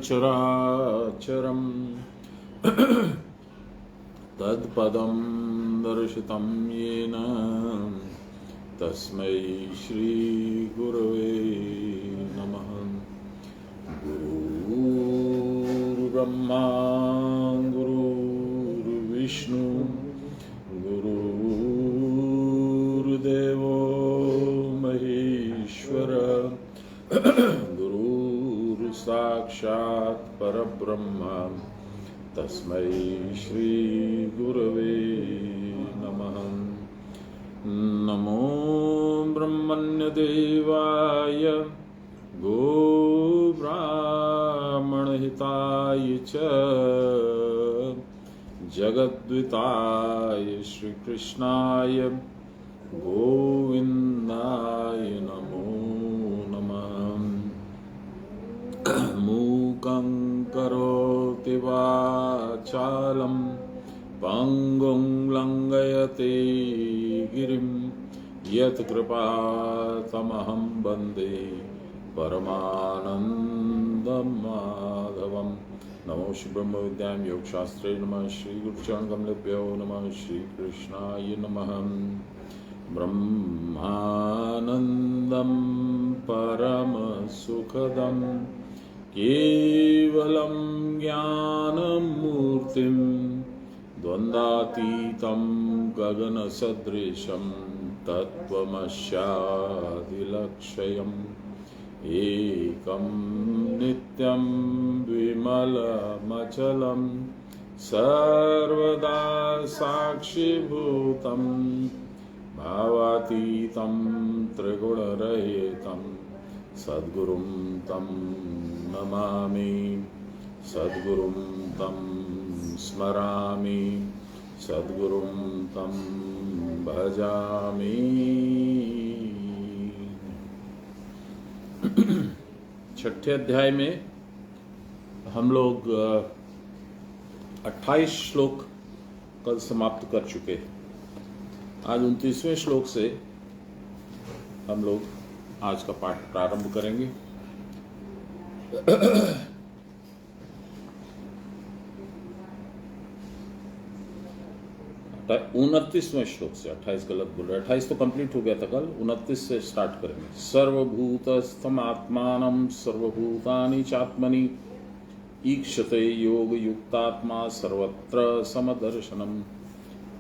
चराचरम् तत्पदं दर्शितं येन तस्मै श्रीगुरवे नमः। गुरुर्ब्रह्मा गुरुर्विष्णु गुरुर्देवो महेश्वर गुरुर्साक्षात् परब्रह्म तस्मै श्री गुरवे नमः। नमो ब्रह्मण्यदेवाय गोब्राह्मणहिताय च जगद्विताय श्रीकृष्णाय गोविन्दाय नमो नमः। मूकं करोति वाचालं पङ्गुं लङ्घयते गिरिं यत्कृपातमहं वन्दे परमानन्दमाधवम्। नमो श्री ब्रह्म विद्यां योगशास्त्रे नमः। श्री गुरुचरणकमलेभ्यो नमः। श्रीकृष्णाय नमः। ब्रह्मानन्दं परमसुखदं केवलं ज्ञानमूर्तिं द्वन्द्वातीतं गगनसदृशं तत्त्वमस्यादिलक्ष्यम् एकं नित्यं विमलमचलं सर्वदा साक्षिभूतं भावातीतं त्रिगुणरहितं सद्गुरुं तं नमामि। सद्गुरुं तं स्मरामि। सद्गुरुं तं भजामि। छठे अध्याय में हम लोग 28 श्लोक कल समाप्त कर चुके। आज 29वें श्लोक से हम लोग आज का पाठ प्रारंभ करेंगे। 29वें श्लोक से, 28 गलत बोल रहे, 28 तो कंप्लीट हो गया था कल, 29 से स्टार्ट करेंगे। सर्वभूतस्थम आत्मानं सर्वभूतानि चात्मनि ईक्षते योग युक्तात्मा सर्वत्र समदर्शनम।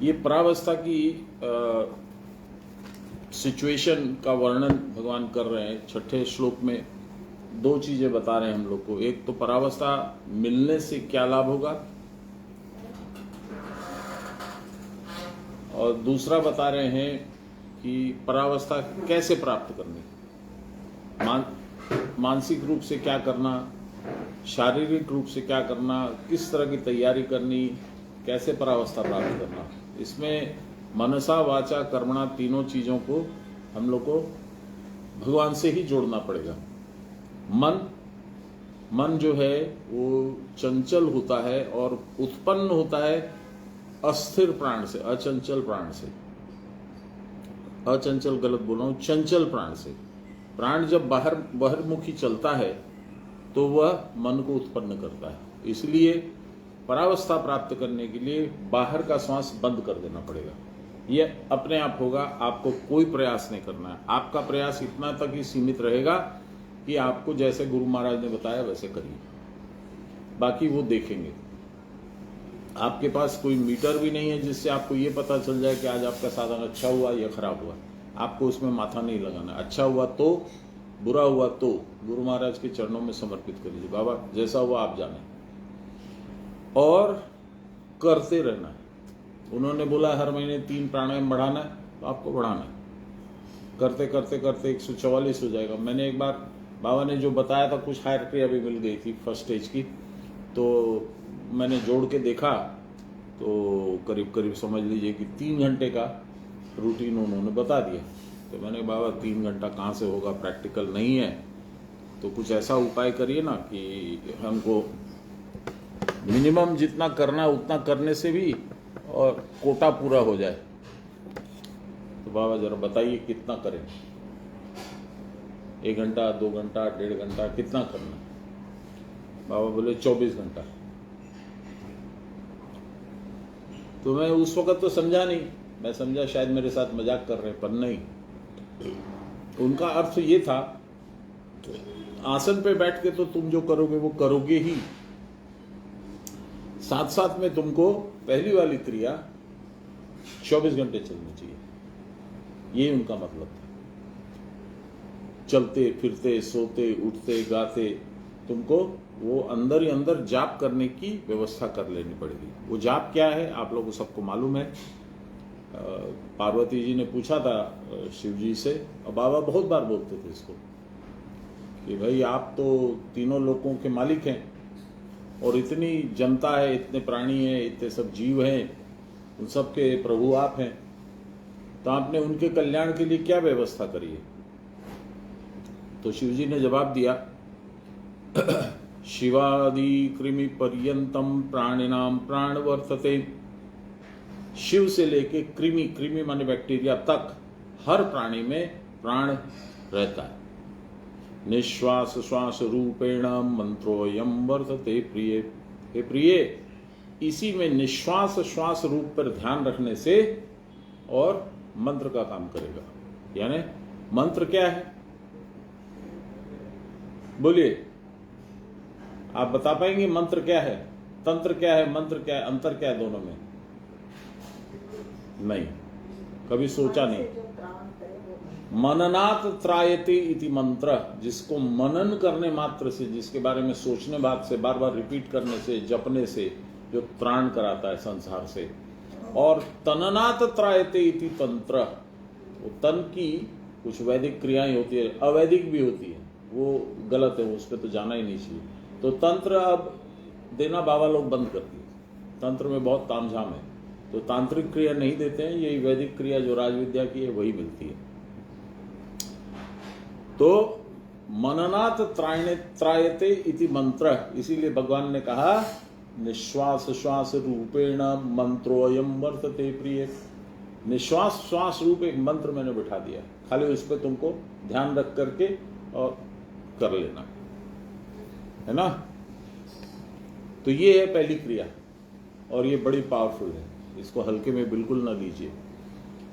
ये परावस्था की सिचुएशन का वर्णन भगवान कर रहे हैं। छठे श्लोक में दो चीजें बता रहे हैं हम लोग को। एक तो परावस्था मिलने से क्या लाभ होगा, और दूसरा बता रहे हैं कि परावस्था कैसे प्राप्त करनी, मानसिक रूप से क्या करना, शारीरिक रूप से क्या करना, किस तरह की तैयारी करनी, कैसे परावस्था प्राप्त करना। इसमें मनसा वाचा कर्मणा तीनों चीजों को हम लोग को भगवान से ही जोड़ना पड़ेगा। मन जो है वो चंचल होता है और उत्पन्न होता है अस्थिर प्राण से, अचंचल प्राण से। अचंचल गलत बोल रहा हूं, चंचल प्राण से। प्राण जब बहिर्मुखी चलता है तो वह मन को उत्पन्न करता है। इसलिए परावस्था प्राप्त करने के लिए बाहर का श्वास बंद कर देना पड़ेगा। यह अपने आप होगा, आपको कोई प्रयास नहीं करना है। आपका प्रयास इतना तक ही सीमित रहेगा कि आपको जैसे गुरु महाराज ने बताया वैसे करिए, बाकी वो देखेंगे। आपके पास कोई मीटर भी नहीं है जिससे आपको ये पता चल जाए कि आज आपका साधन अच्छा हुआ या खराब हुआ। आपको उसमें माथा नहीं लगाना। अच्छा हुआ तो, बुरा हुआ तो गुरु महाराज के चरणों में समर्पित कर लीजिए। बाबा जैसा हुआ आप जाने, और करते रहना है। उन्होंने बोला हर महीने 3 प्राणायाम बढ़ाना है, तो आपको बढ़ाना है। करते करते करते 144 हो जाएगा। मैंने एक बार बाबा ने जो बताया था, कुछ हायर क्रिया भी मिल गई थी फर्स्ट स्टेज की, तो मैंने जोड़ के देखा तो करीब करीब समझ लीजिए कि 3 घंटे का रूटीन उन्होंने बता दिया। तो मैंने बाबा 3 घंटा कहाँ से होगा, प्रैक्टिकल नहीं है, तो कुछ ऐसा उपाय करिए ना कि हमको मिनिमम जितना करना उतना करने से भी और कोटा पूरा हो जाए। तो बाबा जरा बताइए कितना करें, 1 घंटा, 2 घंटा, 1.5 घंटा, कितना करना? बाबा बोले 24 घंटा। तो मैं उस वक्त तो समझा नहीं, मैं समझा शायद मेरे साथ मजाक कर रहे हैं, पर नहीं, उनका अर्थ ये था आसन पे बैठ के तो तुम जो करोगे वो करोगे ही, साथ साथ में तुमको पहली वाली क्रिया 24 घंटे चलनी चाहिए, ये उनका मतलब था। चलते फिरते सोते उठते गाते तुमको वो अंदर ही अंदर जाप करने की व्यवस्था कर लेनी पड़ेगी। वो जाप क्या है आप लोगों को सबको मालूम है। पार्वती जी ने पूछा था शिव जी से, और बाबा बहुत बार बोलते थे इसको कि भाई आप तो तीनों लोकों के मालिक हैं और इतनी जनता है, इतने प्राणी हैं, इतने सब जीव हैं, उन सब के प्रभु आप हैं, तो आपने उनके कल्याण के लिए क्या व्यवस्था करी है। तो शिव जी ने जवाब दिया, शिवादि कृमि पर्यंतम प्राणिनाम प्राण वर्तते। शिव से लेके कृमि, कृमि माने बैक्टीरिया तक हर प्राणी में प्राण रहता है। निश्वास श्वास रूपेण मंत्रोयम वर्तते प्रिय। हे प्रिय, इसी में निश्वास श्वास रूप पर ध्यान रखने से और मंत्र का काम करेगा। यानी मंत्र क्या है बोलिए, आप बता पाएंगे मंत्र क्या है, तंत्र क्या है, मंत्र क्या है, अंतर क्या है दोनों में? नहीं, कभी सोचा नहीं। मननात् त्रायते इति मंत्र, जिसको मनन करने मात्र से, जिसके बारे में सोचने बात से, बार बार रिपीट करने से, जपने से जो त्राण कराता है संसार से। और तननात् त्रायते इति तंत्र, वो तन की कुछ वैदिक क्रियाएं होती है, अवैदिक भी होती है, वो गलत है, उस पर तो जाना ही नहीं चाहिए। तो तंत्र अब देना बाबा लोग बंद कर दिए, तंत्र में बहुत तामझाम है, तो तांत्रिक क्रिया नहीं देते हैं, यही वैदिक क्रिया जो राजविद्या की है वही मिलती है। तो मननात् त्रायते इति मंत्र, इसीलिए भगवान ने कहा निश्वास श्वास रूपेण मंत्रोयम वर्तते प्रिय। निश्वास श्वास रूप एक मंत्र मैंने बिठा दिया, खाली उस पर तुमको ध्यान रख करके और कर लेना है ना। तो ये है पहली क्रिया और ये बड़ी पावरफुल है, इसको हल्के में बिल्कुल ना लीजिए।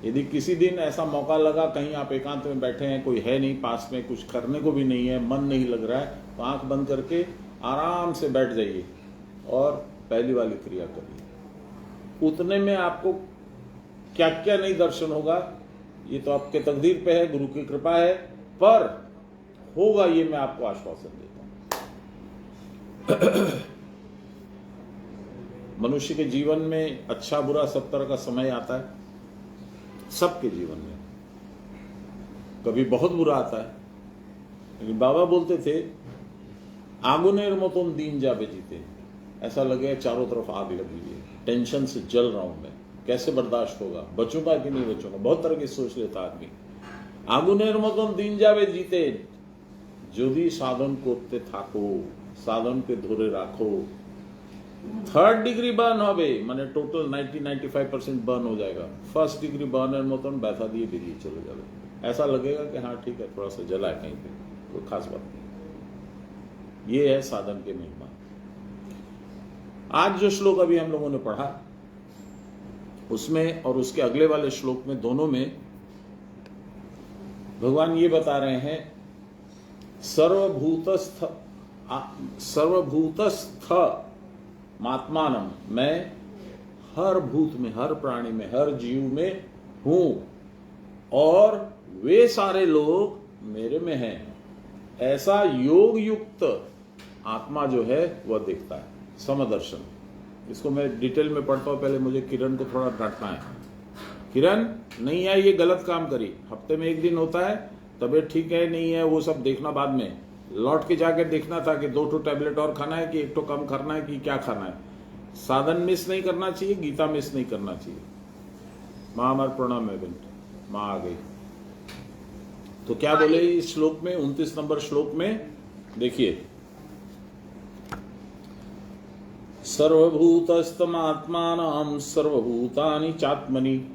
यदि किसी दिन ऐसा मौका लगा, कहीं आप एकांत में बैठे हैं, कोई है नहीं पास में, कुछ करने को भी नहीं है, मन नहीं लग रहा है, तो आंख बंद करके आराम से बैठ जाइए और पहली वाली क्रिया करिए। उतने में आपको क्या क्या नहीं दर्शन होगा, ये तो आपके तकदीर पे है, गुरु की कृपा है, पर होगा, ये मैं आपको आश्वासन देता हूं। मनुष्य के जीवन में अच्छा बुरा सब तरह का समय आता है, सबके जीवन में कभी बहुत बुरा आता है, लेकिन बाबा बोलते थे आगुनेर मतों दीन जावे जीते। ऐसा लगे चारों तरफ आग लगी हुई है, टेंशन से जल रहा हूं मैं, कैसे बर्दाश्त होगा, बचूंगा कि नहीं बचूंगा, बहुत तरह की सोच लेता आदमी। आगुनेर मतों दीन जावे जीते, যদি साधन করতে থাকো, साधन के धोरे राखो, 3rd डिग्री बर्न होबे, माने टोटल 90-95% बर्न हो जाएगा। 1st डिग्री बर्नर मतन बैठा दिए बेरिए चले जावे, ऐसा लगेगा कि हाँ ठीक है, थोड़ा सा जला है कहीं पे, कोई खास बात नहीं। ये है साधन के महिमा। आज जो श्लोक अभी हम लोगों ने पढ़ा उसमें और उसके अगले वाले श्लोक में, दोनों में भगवान ये बता रहे हैं सर्वभूतस्थ मात्मानम, मैं हर भूत में, हर प्राणी में, हर जीव में हूं और वे सारे लोग मेरे में हैं। ऐसा योग युक्त आत्मा जो है वह देखता है, समदर्शन। इसको मैं डिटेल में पढ़ता हूं, पहले मुझे किरण को थोड़ा डांटना है। किरण नहीं है, ये गलत काम करी, हफ्ते में एक दिन होता है, तबीयत ठीक है नहीं है वो सब देखना बाद में, लौट के जाके देखना था कि 2 टैबलेट और खाना है कि 1 कम करना है कि क्या खाना है। साधन मिस नहीं करना चाहिए, गीता मिस नहीं करना चाहिए। माँ हमार प्रणाम है, बेंट माँ आ गई। तो क्या बोले इस श्लोक में, 29 नंबर श्लोक में देखिए, सर्वभूतस्तमात्मानं सर्वभूतानि चात्मनि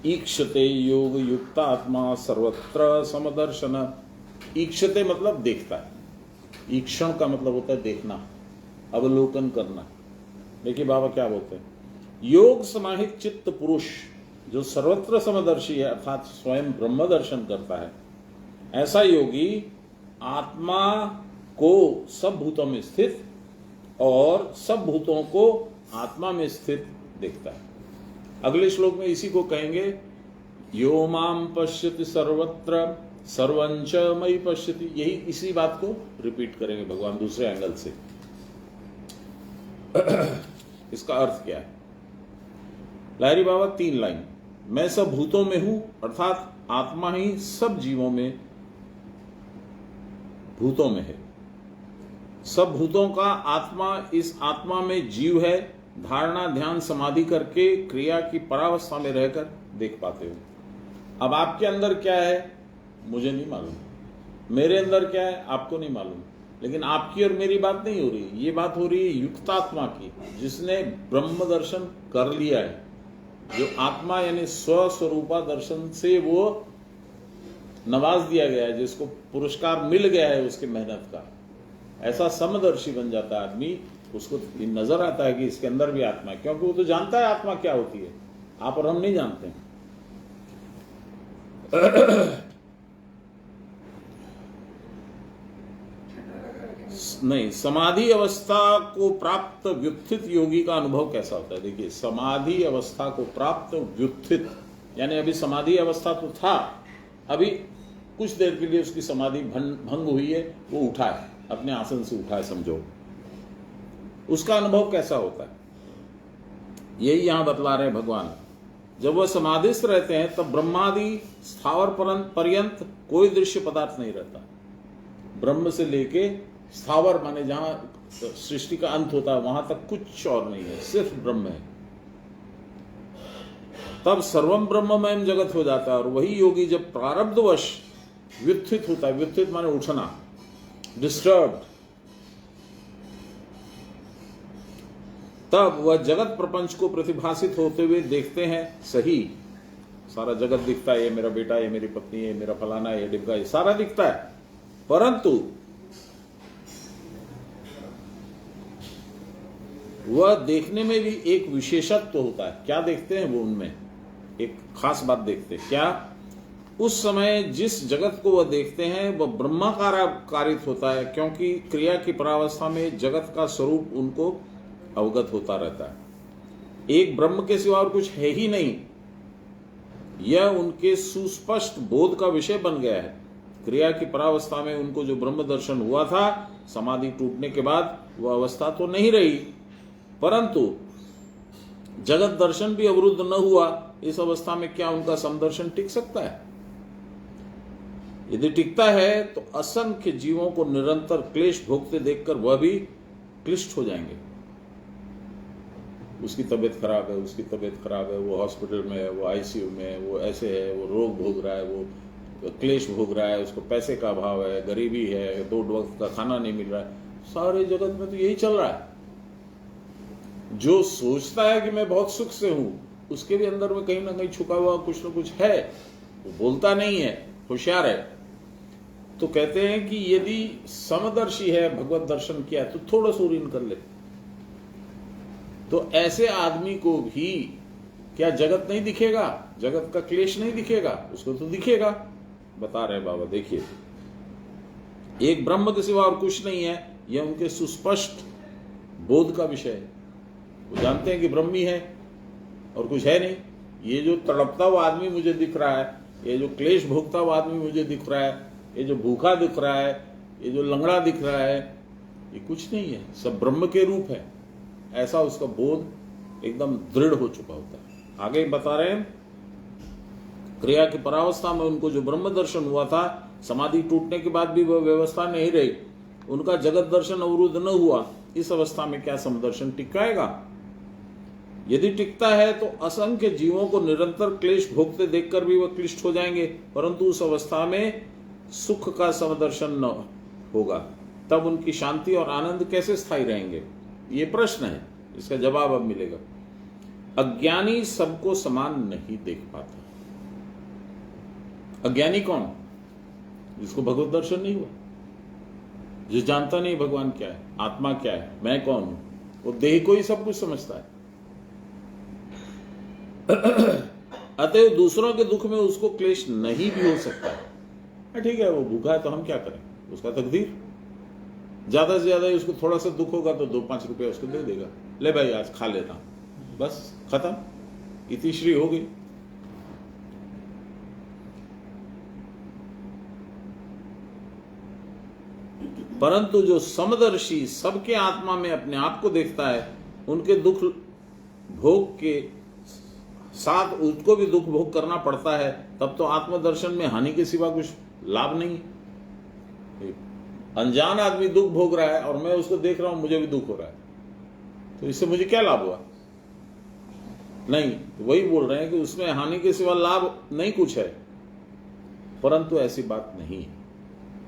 ईक्षते योग युक्तात्मा सर्वत्र समदर्शन। ईक्षते मतलब देखता है, ईक्षण का मतलब होता है देखना, अवलोकन करना। देखिए बाबा क्या बोलते हैं, योग समाहित चित्त पुरुष जो सर्वत्र समदर्शी है अर्थात स्वयं ब्रह्म दर्शन करता है, ऐसा योगी आत्मा को सब भूतों में स्थित और सब भूतों को आत्मा में स्थित देखता है। अगले श्लोक में इसी को कहेंगे, यो माम पश्यति सर्वत्र सर्वंच मयि पश्यति। यही इसी बात को रिपीट करेंगे भगवान दूसरे एंगल से। इसका अर्थ क्या है? लाहिरी बाबा 3 लाइन, मैं सब भूतों में हूं अर्थात आत्मा ही सब जीवों में भूतों में है। सब भूतों का आत्मा इस आत्मा में जीव है। धारणा ध्यान समाधि करके क्रिया की परावस्था में रहकर देख पाते हो। अब आपके अंदर क्या है मुझे नहीं मालूम, मेरे अंदर क्या है आपको नहीं मालूम, लेकिन आपकी और मेरी बात नहीं हो रही, ये बात हो रही है युक्तात्मा की, जिसने ब्रह्म दर्शन कर लिया है, जो आत्मा यानी स्वस्वरूपा दर्शन से वो नवाज दिया गया है, जिसको पुरस्कार मिल गया है उसके मेहनत का। ऐसा समदर्शी बन जाता है आदमी, उसको नजर आता है कि इसके अंदर भी आत्मा है, क्योंकि वो तो जानता है आत्मा क्या होती है, आप और हम नहीं जानते। नहीं, समाधि अवस्था को प्राप्त व्युत्थित योगी का अनुभव कैसा होता है? देखिए, समाधि अवस्था को प्राप्त व्युत्थित यानी अभी समाधि अवस्था तो था, अभी कुछ देर के लिए उसकी समाधि भंग हुई है, वो उठा है, अपने आसन से उठा है समझो, उसका अनुभव कैसा होता है यही यहां बतला रहे भगवान। जब वह समाधिस्थ रहते हैं तब ब्रह्मादि स्थावर पर्यंत कोई दृश्य पदार्थ नहीं रहता। ब्रह्म से लेके स्थावर माने जहां सृष्टि का अंत होता है वहां तक कुछ और नहीं है, सिर्फ ब्रह्म है। तब सर्वम ब्रह्ममय जगत हो जाता है। और वही योगी जब प्रारब्धवश व्युत्थित होता है, व्युत्थित माने उठना, डिस्टर्ब, तब वह जगत प्रपंच को प्रतिभासित होते हुए देखते हैं। सही, सारा जगत दिखता है, ये मेरा बेटा, ये मेरी पत्नी, ये मेरा फलाना, ये डिब्बा, ये सारा दिखता है, परंतु वह देखने में भी एक विशेषत्व होता है। क्या देखते हैं वो? उनमें एक खास बात देखते हैं। क्या? उस समय जिस जगत को वह देखते हैं वह ब्रह्माकारित होता है, क्योंकि क्रिया की परावस्था में जगत का स्वरूप उनको अवगत होता रहता है। एक ब्रह्म के सिवा और कुछ है ही नहीं, यह उनके सुस्पष्ट बोध का विषय बन गया है। क्रिया की परावस्था में उनको जो ब्रह्म दर्शन हुआ था, समाधि टूटने के बाद वह अवस्था तो नहीं रही, परंतु जगत दर्शन भी अवरुद्ध न हुआ। इस अवस्था में क्या उनका समदर्शन टिक सकता है? यदि टिकता है तो असंख्य जीवों को निरंतर क्लेश भोगते देखकर वह भी क्लिष्ट हो जाएंगे। उसकी तबीयत खराब है, उसकी तबीयत खराब है, वो हॉस्पिटल में है, वो आईसीयू में है, वो ऐसे है, वो रोग भोग रहा है, वो क्लेश भोग रहा है, उसको पैसे का अभाव है, गरीबी है, 2 वक्त का खाना नहीं मिल रहा है। सारे जगत में तो यही चल रहा है। जो सोचता है कि मैं बहुत सुख से हूं, उसके भी अंदर में कहीं ना कहीं छुपा हुआ कुछ ना कुछ है, वो बोलता नहीं है, होशियार है। तो कहते हैं कि यदि समदर्शी है, भगवत दर्शन किया, तो थोड़ा सा ऋण कर ले, तो ऐसे आदमी को भी क्या जगत नहीं दिखेगा? जगत का क्लेश नहीं दिखेगा? उसको तो दिखेगा। बता रहे बाबा, देखिए, एक ब्रह्म के सिवा और कुछ नहीं है, यह उनके सुस्पष्ट बोध का विषय है। वो जानते हैं कि ब्रह्म ही है और कुछ है नहीं। ये जो तड़पता हुआ आदमी मुझे दिख रहा है, ये जो क्लेश भोगता हुआ आदमी मुझे दिख रहा है, ये जो भूखा दिख रहा है, ये जो लंगड़ा दिख रहा है, ये कुछ नहीं है, सब ब्रह्म के रूप है। ऐसा उसका बोध एकदम दृढ़ हो चुका होता है। आगे बता रहे हैं, क्रिया की परावस्था में उनको जो ब्रह्म दर्शन हुआ था, समाधि टूटने के बाद भी वह व्यवस्था नहीं रही, उनका जगत दर्शन अवरुद्ध न हुआ। इस अवस्था में क्या समदर्शन टिकाएगा? यदि टिकता है तो असंख्य जीवों को निरंतर क्लेश भोगते देखकर भी वह क्लिष्ट हो जाएंगे, परंतु उस अवस्था में सुख का समदर्शन न होगा। तब उनकी शांति और आनंद कैसे स्थायी रहेंगे? ये प्रश्न है, इसका जवाब अब मिलेगा। अज्ञानी सबको समान नहीं देख पाता। अज्ञानी कौन? जिसको भगवत दर्शन नहीं हुआ। जो जानता नहीं भगवान क्या है, आत्मा क्या है, मैं कौन हूं, वो देह को ही सब कुछ समझता है। अतएव दूसरों के दुख में उसको क्लेश नहीं भी हो सकता है। ठीक है, वो भूखा है तो हम क्या करें, उसका तकदीर। ज्यादा से ज्यादा उसको थोड़ा सा दुख होगा तो 2-5 रुपया उसको दे देगा, ले भाई आज खा लेना, बस खत्म, इतिश्री हो गई। परंतु जो समदर्शी सबके आत्मा में अपने आप को देखता है, उनके दुख भोग के साथ उसको भी दुख भोग करना पड़ता है, तब तो आत्मदर्शन में हानि के सिवा कुछ लाभ नहीं। अनजान आदमी दुख भोग रहा है और मैं उसको देख रहा हूं, मुझे भी दुख हो रहा है, तो इससे मुझे क्या लाभ हुआ? नहीं, वही बोल रहे हैं कि उसमें हानि के सिवा लाभ नहीं कुछ है। परंतु ऐसी बात नहीं है।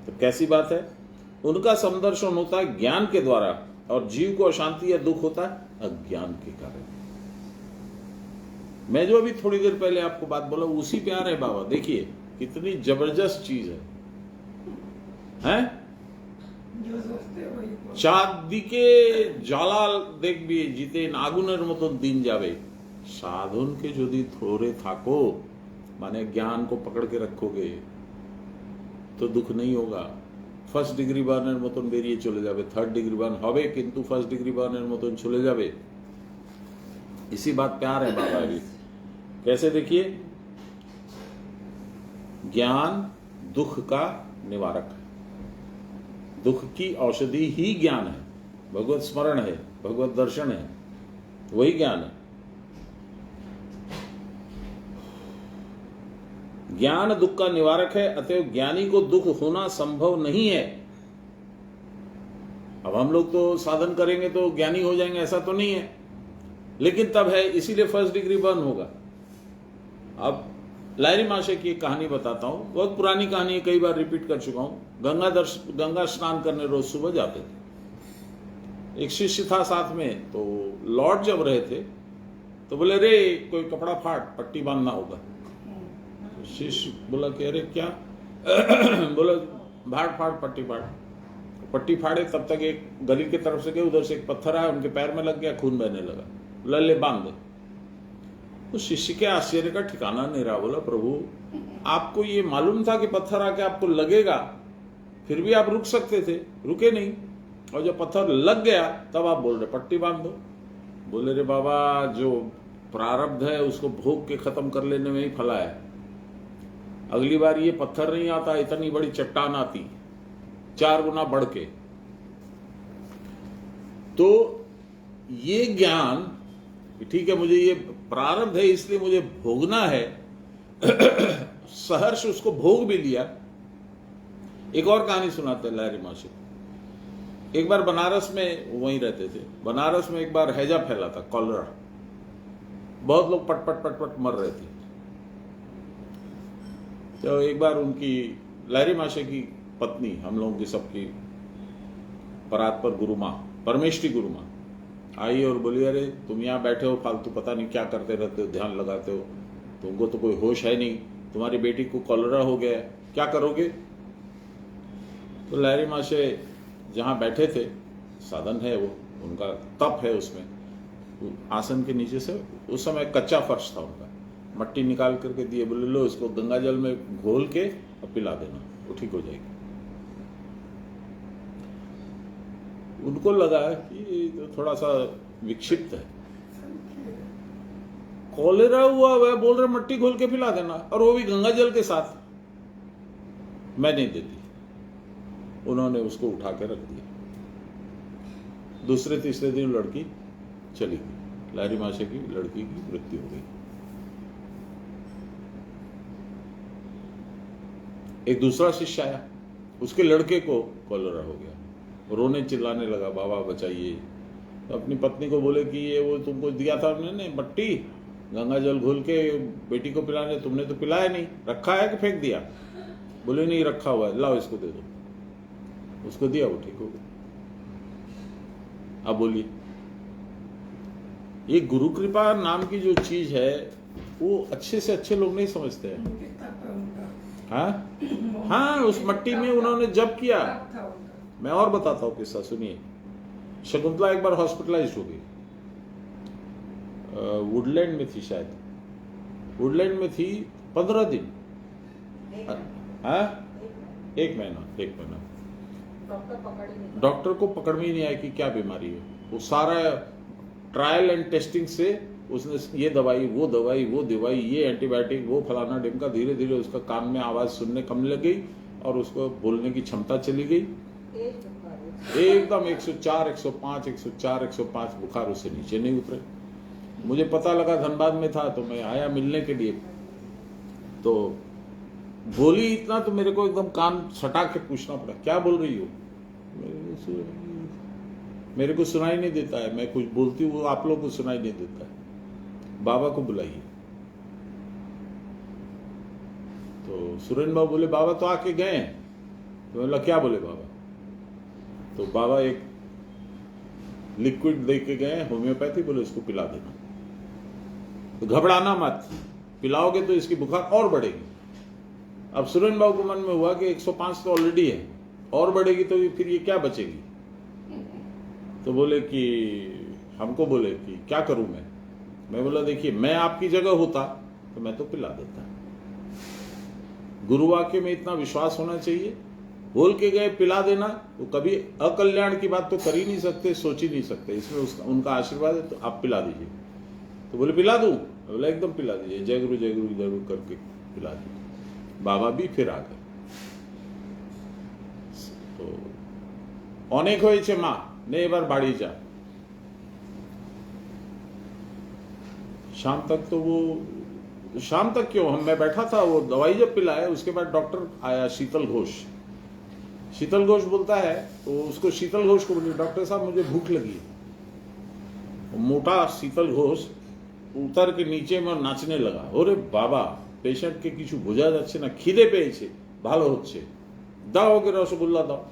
तो कैसी बात है? उनका समदर्शन होता है ज्ञान के द्वारा, और जीव को अशांति या दुख होता है अज्ञान के कारण। मैं जो अभी थोड़ी देर पहले आपको बात बोला, उसी पे आ रहे बाबा। देखिए कितनी जबरदस्त चीज है? চাঁদদিকে জালাল দেখবি জিতে আগুনের মতন दिन जावे। साधन के यदि थोड़े थाको, माने ज्ञान को पकड़ के रखोगे तो दुख नहीं होगा। फर्स्ट डिग्री बार्নের মতন বেরিয়ে চলে যাবে, থার্ড डिग्री बार्न হবে কিন্তু फर्स्ट डिग्री बार्নের মতन चले जावे। इसी बात पे आ रहे हैं बाबा अभी। कैसे? देखिए, ज्ञान दुख का निवारक है, दुख की औषधि ही ज्ञान है, भगवत स्मरण है, भगवत दर्शन है, वही ज्ञान है। ज्ञान दुख का निवारक है, अतएव ज्ञानी को दुख होना संभव नहीं है। अब हम लोग तो साधन करेंगे तो ज्ञानी हो जाएंगे, ऐसा तो नहीं है, लेकिन तब है, इसीलिए फर्स्ट डिग्री बर्न होगा। अब लाहिरी महाशय की एक कहानी बताता हूं, बहुत पुरानी कहानी है, कई बार रिपीट कर चुका हूं। गंगा स्नान करने रोज सुबह जाते थे। एक शिष्य था साथ में, तो लौट जब रहे थे तो बोले, रे कोई कपड़ा फाड़, पट्टी बांधना होगा। तो शिष्य बोला कि अरे क्या? बोला भाड़ फाड़, पट्टी फाड़। पट्टी फाड़े तब तक एक गली की तरफ से गए, उधर से एक पत्थर आया, उनके पैर में लग गया, खून बहने लगा। बोला ले बांध दे। तो शिष्य के आश्चर्य का ठिकाना नहीं रहा। बोला प्रभु, आपको ये मालूम था कि पत्थर आके आपको लगेगा, फिर भी आप रुक सकते थे, रुके नहीं, और जब पत्थर लग गया तब आप बोल रहे पट्टी बांध दो। बोले रे बाबा, जो प्रारब्ध है उसको भोग के खत्म कर लेने में ही फला है। अगली बार ये पत्थर नहीं आता, इतनी बड़ी चट्टान आती 4 गुना बढ़ के। तो ये ज्ञान, ठीक है, मुझे ये प्रारब्ध है इसलिए मुझे भोगना है, सहर्ष उसको भोग भी लिया। एक और कहानी सुनाते हैं लाहिरी महाशय। एक बार बनारस में, वहीं रहते थे, बनारस में एक बार हैजा फैला था, कॉलरा। बहुत लोग पट पट पट पट मर रहे थे। तो एक बार उनकी, लाहिरी महाशय की पत्नी, हम लोगों की सबकी परात्पर गुरु माँ, परमेष्ठी गुरु माँ आई और बोली, अरे तुम यहाँ बैठे हो, फालतू पता नहीं क्या करते रहते हो, ध्यान लगाते हो, तुमको तो कोई होश है नहीं, तुम्हारी बेटी को कॉलरा हो गया है, क्या करोगे? तो लाहिरी महाशय जहाँ बैठे थे, साधन है वो, उनका तप है उसमें, आसन के नीचे से उस समय कच्चा फर्श था उनका, मट्टी निकाल करके दिए, बोले लो इसको गंगा जल में घोल के और पिला देना, वो ठीक हो जाएगी। उनको लगा कि तो थोड़ा सा विक्षिप्त है, कॉलेरा हुआ, वह बोल रहे मट्टी घोल के पिला देना, और वो भी गंगा जल के साथ। मैं नहीं देती। उन्होंने उसको उठा के रख दिया। दूसरे तीसरे दिन लड़की चली गई, लाहिरी महाशय की लड़की की मृत्यु हो गई। एक दूसरा शिष्य आया, उसके लड़के को कॉलेरा हो गया, रोने चिल्लाने लगा, बाबा बचाइए। तो अपनी पत्नी को बोले कि ये वो तुमको दिया था उन्होंने मट्टी, गंगा जल घोल के बेटी को पिलाने, तुमने तो पिलाया नहीं, रखा है कि फेंक दिया? बोले नहीं, रखा हुआ है, लाओ इसको दे दो। उसको दिया, वो ठीक हो गया। अब बोलिए, ये गुरु कृपा नाम की जो चीज है वो अच्छे से अच्छे लोग नहीं समझते हैं। हाँ, उस मट्टी में उन्होंने जप किया, मैं और बताता हूँ किस्सा, सुनिए। शकुंतला एक बार हॉस्पिटलाइज हो गई, वुडलैंड में थी शायद, वुडलैंड में थी 15 दिन, हाँ 1 महीना, डॉक्टर को पकड़ में ही नहीं आया कि क्या बीमारी है। वो सारा ट्रायल एंड टेस्टिंग से उसने ये दवाई, वो दवाई, ये एंटीबायोटिक, वो फलाना ढिमका, धीरे धीरे उसका कान में आवाज सुनने कम लग गई और उसको बोलने की क्षमता चली गई एकदम। 104, 105, 104, 105 बुखार उससे नीचे नहीं उतरे। मुझे पता लगा, धनबाद में था, तो मैं आया मिलने के लिए। तो बोली इतना तो मेरे को एकदम कान सटा के पूछना पड़ा, क्या बोल रही हो? मेरे को सुनाई नहीं देता है, मैं कुछ बोलती हूँ आप लोग को सुनाई नहीं देता है, बाबा को बुलाइए। तो सुरेंद्र बाबू बोले बाबा तो आके गए हैं। तो बोला क्या बोले बाबा? तो बाबा एक लिक्विड दे के गए, होम्योपैथी, बोले इसको पिला देना। तो घबराना मत, पिलाओगे तो इसकी बुखार और बढ़ेगी। अब सुरेंद्र बाबू को मन में हुआ कि 105 तो ऑलरेडी है, और बढ़ेगी तो फिर ये क्या बचेगी। तो बोले कि हमको बोले कि क्या करूं मैं बोला देखिए, मैं आपकी जगह होता तो मैं तो पिला देता। गुरु वाक्य में इतना विश्वास होना चाहिए। बोल के गए पिला देना, तो कभी अकल्याण की बात तो कर ही नहीं सकते, सोच ही नहीं सकते। इसमें उनका आशीर्वाद है, तो आप पिला दीजिए। तो बोले पिला दूं? बोला एकदम पिला दीजिए, जय गुरु जरूर करके पिला दीजिए। बाबा भी फिर आ गए। तो অনেক হয়েছে মা, নে এবার বাড়ি जा। शाम तक तो वो, शाम तक क्यों, मैं बैठा था, वो दवाई जब पिलाया उसके बाद डॉक्टर आया शीतल घोष। शीतल घोष बोलता है, तो उसको शीतल घोष को बोली डॉक्टर साहब मुझे भूख लगी है। मोटा शीतल घोष उतर के नीचे में नाचने लगा। ओरे बाबा, पेशेंटকে কিছু বোঝা যাচ্ছে না, খিদে পেয়েছে, ভালো হচ্ছে, দাও ওকে রসগোল্লা দাও।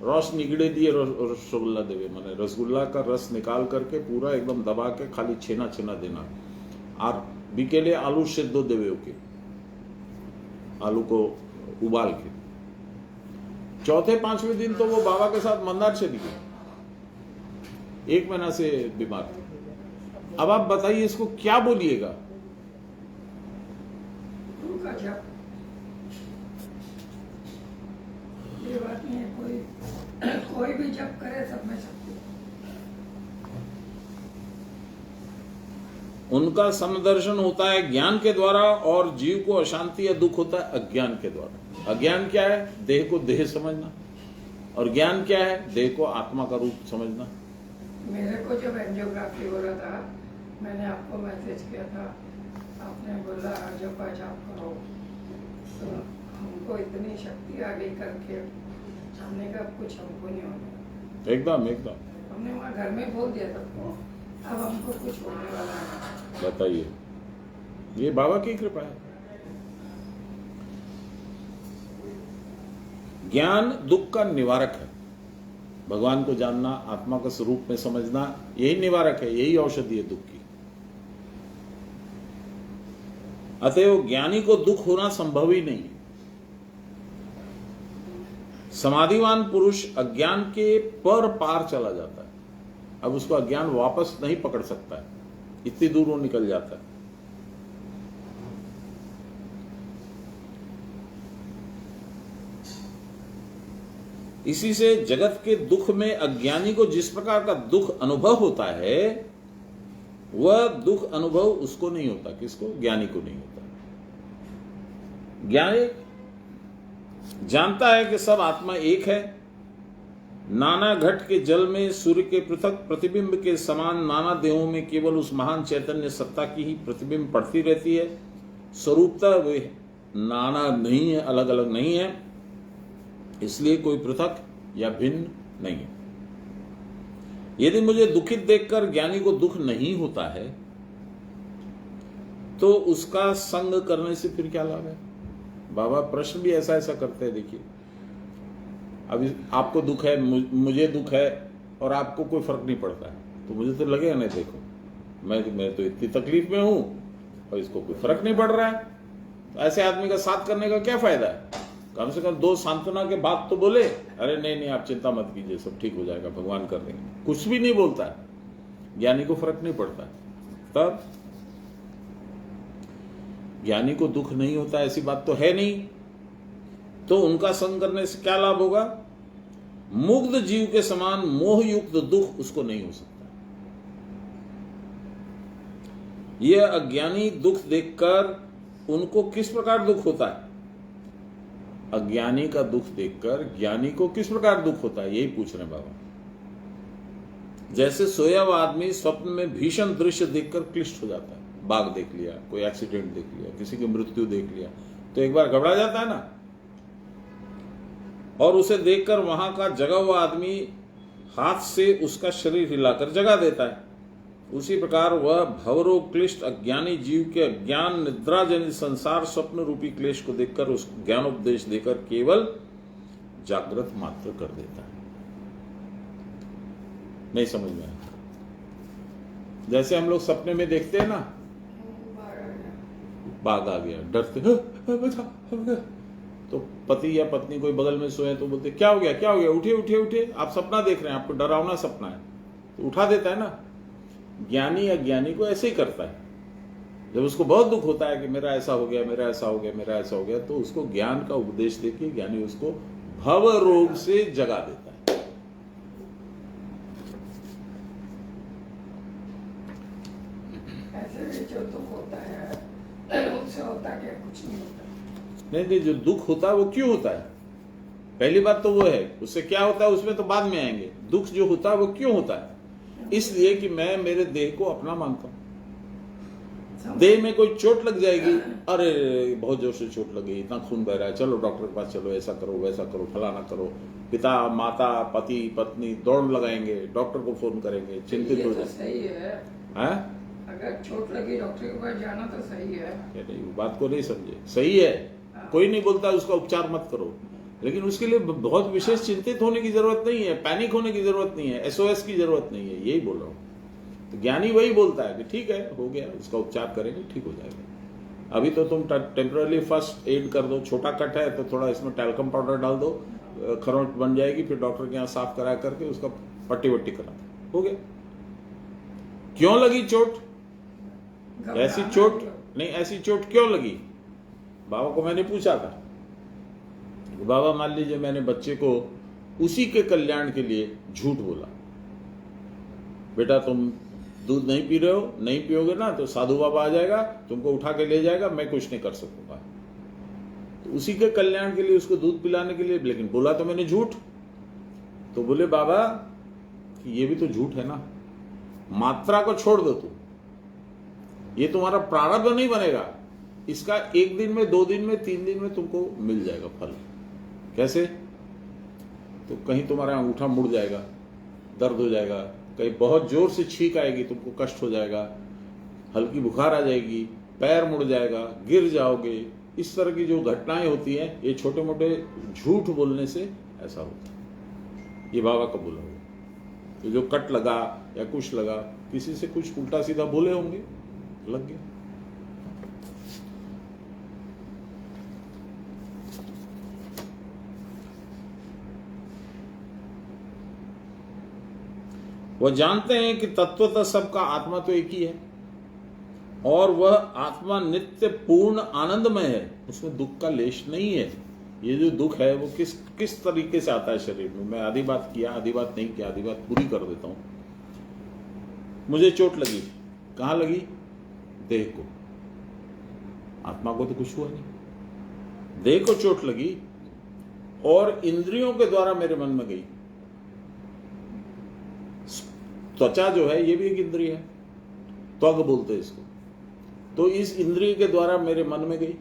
रस निगड़े दिए रसगुल्ला देवे, माने रसगुल्ला का रस निकाल करके पूरा एकदम दबा के खाली छेना छेना देना। और बिकेले आलू सेদ্ধ देवे, ओके आलू को उबाल के। चौथे 5वें दिन तो वो बाबा के साथ मंदार चली गई, 1 महीना से बीमार थी। अब आप बताइए इसको क्या बोलिएगा? ये बात नहीं है, कोई भी जब करे सब में शक्ति। उनका समदर्शन होता है ज्ञान के द्वारा, और जीव को अशांति या दुख होता है अज्ञान के द्वारा। अज्ञान क्या है? देह को देह समझना, और ज्ञान क्या है? देह को आत्मा का रूप समझना। मेरे को जब एंजियोग्राफी हो रहा था, मैंने आपको मैसेज किया था, आपने बोला जब जाप करो, तो हमको इतनी शक्ति आ गई करके, हमने कहा कुछ हमको नहीं होने। एकदम हमने वहाँ घर में बोल दिया सबको, अब हमको कुछ होने वाला है। बताइए, ये बाबा की कृपा है। ज्ञान दुख का निवारक है। भगवान को जानना, आत्मा का स्वरूप में समझना, यही निवारक है, यही औषधि है दुख की। अतएव ज्ञानी को दुख होना संभव ही नहीं है। समाधिवान पुरुष अज्ञान के पर पार चला जाता है। अब उसको अज्ञान वापस नहीं पकड़ सकता है, इतनी दूर वो निकल जाता है। इसी से जगत के दुख में अज्ञानी को जिस प्रकार का दुख अनुभव होता है, वह दुख अनुभव उसको नहीं होता। किसको? ज्ञानी को नहीं होता। ज्ञानी जानता है कि सब आत्मा एक है। नाना घट के जल में सूर्य के पृथक प्रतिबिंब के समान नाना देहों में केवल उस महान चैतन्य सत्ता की ही प्रतिबिंब पड़ती रहती है। स्वरूपतः वे नाना नहीं है, अलग अलग नहीं है, इसलिए कोई पृथक या भिन्न नहीं है। यदि मुझे दुखित देखकर ज्ञानी को दुख नहीं होता है, तो उसका संग करने से फिर क्या लाभ है? बाबा प्रश्न भी ऐसा करते हैं। देखिए, अभी आपको दुख है, मुझे दुख है, और आपको कोई फर्क नहीं पड़ता है, तो मुझे तो लगेगा नहीं, देखो मैं तो इतनी तकलीफ में हूं और इसको कोई फर्क नहीं पड़ रहा है, तो ऐसे आदमी का साथ करने का क्या फायदा है? कम से कम 2 सांत्वना के बात तो बोले, अरे नहीं नहीं आप चिंता मत कीजिए, सब ठीक हो जाएगा, भगवान कर देंगे। कुछ भी नहीं बोलता है, ज्ञानी को फर्क नहीं पड़ता है। तब ज्ञानी को दुख नहीं होता ऐसी बात तो है नहीं, तो उनका संग करने से क्या लाभ होगा? मुग्ध जीव के समान मोहयुक्त दुख उसको नहीं हो सकता। यह अज्ञानी दुख देखकर उनको किस प्रकार दुख होता है? अज्ञानी का दुख देखकर ज्ञानी को किस प्रकार दुख होता है, यही पूछ रहे हैं बाबा। जैसे सोया हुआ आदमी स्वप्न में भीषण दृश्य देखकर क्लिष्ट हो जाता है, बाघ देख लिया, कोई एक्सीडेंट देख लिया, किसी की मृत्यु देख लिया, तो एक बार घबरा जाता है ना, और उसे देखकर वहां का जगा हुआ आदमी हाथ से उसका शरीर हिलाकर जगा देता है। उसी प्रकार वह भवरोग क्लिष्ट अज्ञानी जीव के अज्ञान निद्रा जनित संसार स्वप्न रूपी क्लेश को देखकर उस ज्ञानोपदेश देकर केवल जागृत मात्र कर देता है। नहीं समझ में आया? जैसे हम लोग सपने में देखते हैं ना, बाघ आ गया, डरते बचा, तो पति या पत्नी कोई बगल में सोए तो बोलते क्या हो गया, क्या हो गया, उठिए उठिए उठिए, आप सपना देख रहे हैं, आपको डरावना सपना है, तो उठा देता है ना। ज्ञानी अज्ञानी को ऐसे ही करता है। जब उसको बहुत दुख होता है कि मेरा ऐसा हो गया, मेरा ऐसा हो गया, मेरा ऐसा हो गया, तो उसको ज्ञान का उपदेश देके ज्ञानी उसको भव रोग से जगा देता है। ऐसे भी जो दुख होता है उससे होता क्या? कुछ नहीं होता। नहीं, जो दुख होता है वो क्यों होता है? पहली बात तो वो है, उससे क्या होता है उसमें तो बाद में आएंगे। दुख जो होता है वो क्यों होता है? इसलिए कि मैं मेरे देह को अपना मानता हूं। देह में कोई चोट लग जाएगी, अरे बहुत जोर से चोट लगी, इतना खून बह रहा है, चलो डॉक्टर के पास चलो, ऐसा करो वैसा करो, फलाना करो। पिता माता पति पत्नी दौड़ लगाएंगे, डॉक्टर को फोन करेंगे, चिंतित हो जाए। सही है, अगर चोट लगी डॉक्टर के पास जाना तो सही है। नहीं, बात को नहीं समझे, सही है, कोई नहीं बोलता उसका उपचार मत करो, लेकिन उसके लिए बहुत विशेष चिंतित होने की जरूरत नहीं है, पैनिक होने की जरूरत नहीं है, एसओएस की जरूरत नहीं है, यही बोल रहा हूं। तो ज्ञानी वही बोलता है कि ठीक है, हो गया, उसका उपचार करेंगे, ठीक हो जाएगा। अभी तो तुम टेम्पररी फर्स्ट एड कर दो, छोटा कट है तो थोड़ा इसमें टैल्कम पाउडर डाल दो, खरोंच बन जाएगी, फिर डॉक्टर के यहाँ साफ करा करके उसका पट्टी वट्टी करा दो, हो गया। क्यों लगी चोट? ऐसी चोट नहीं, ऐसी चोट क्यों लगी? बाबा को मैंने पूछा था, बाबा मान लीजिए मैंने बच्चे को उसी के कल्याण के लिए झूठ बोला, बेटा तुम दूध नहीं पी रहे हो, नहीं पियोगे ना तो साधु बाबा आ जाएगा, तुमको उठा के ले जाएगा, मैं कुछ नहीं कर सकूंगा। तो उसी के कल्याण के लिए उसको दूध पिलाने के लिए, लेकिन बोला तो मैंने झूठ। तो बोले बाबा कि ये भी तो झूठ है ना, मात्रा को छोड़ दो तुम, ये तुम्हारा प्रारब्ध नहीं बनेगा, इसका 1 दिन में 2 दिन में 3 दिन में तुमको मिल जाएगा फल। कैसे? तो कहीं तुम्हारा अंगूठा मुड़ जाएगा, दर्द हो जाएगा, कहीं बहुत जोर से छींक आएगी, तुमको कष्ट हो जाएगा, हल्की बुखार आ जाएगी, पैर मुड़ जाएगा, गिर जाओगे। इस तरह की जो घटनाएं होती हैं, ये छोटे मोटे झूठ बोलने से ऐसा होता है। ये बाबा का बोला हुआ। तो जो कट लगा या कुछ लगा, किसी से कुछ उल्टा सीधा बोले होंगे, लग गया। वह जानते हैं कि तत्वतः सबका आत्मा तो एक ही है और वह आत्मा नित्य पूर्ण आनंदमय है, उसमें दुख का लेश नहीं है। ये जो दुख है वो किस तरीके से आता है शरीर में, मैं आधी बात किया, आधी बात नहीं किया, आधी बात पूरी कर देता हूं। मुझे चोट लगी, कहां लगी? देह को, आत्मा को तो कुछ हुआ नहीं। देह को चोट लगी और इंद्रियों के द्वारा मेरे मन में गई। त्वचा जो है ये भी एक इंद्रिय है, त्वग बोलते हैं इसको। तो इस इंद्रिय के द्वारा मेरे मन में गई।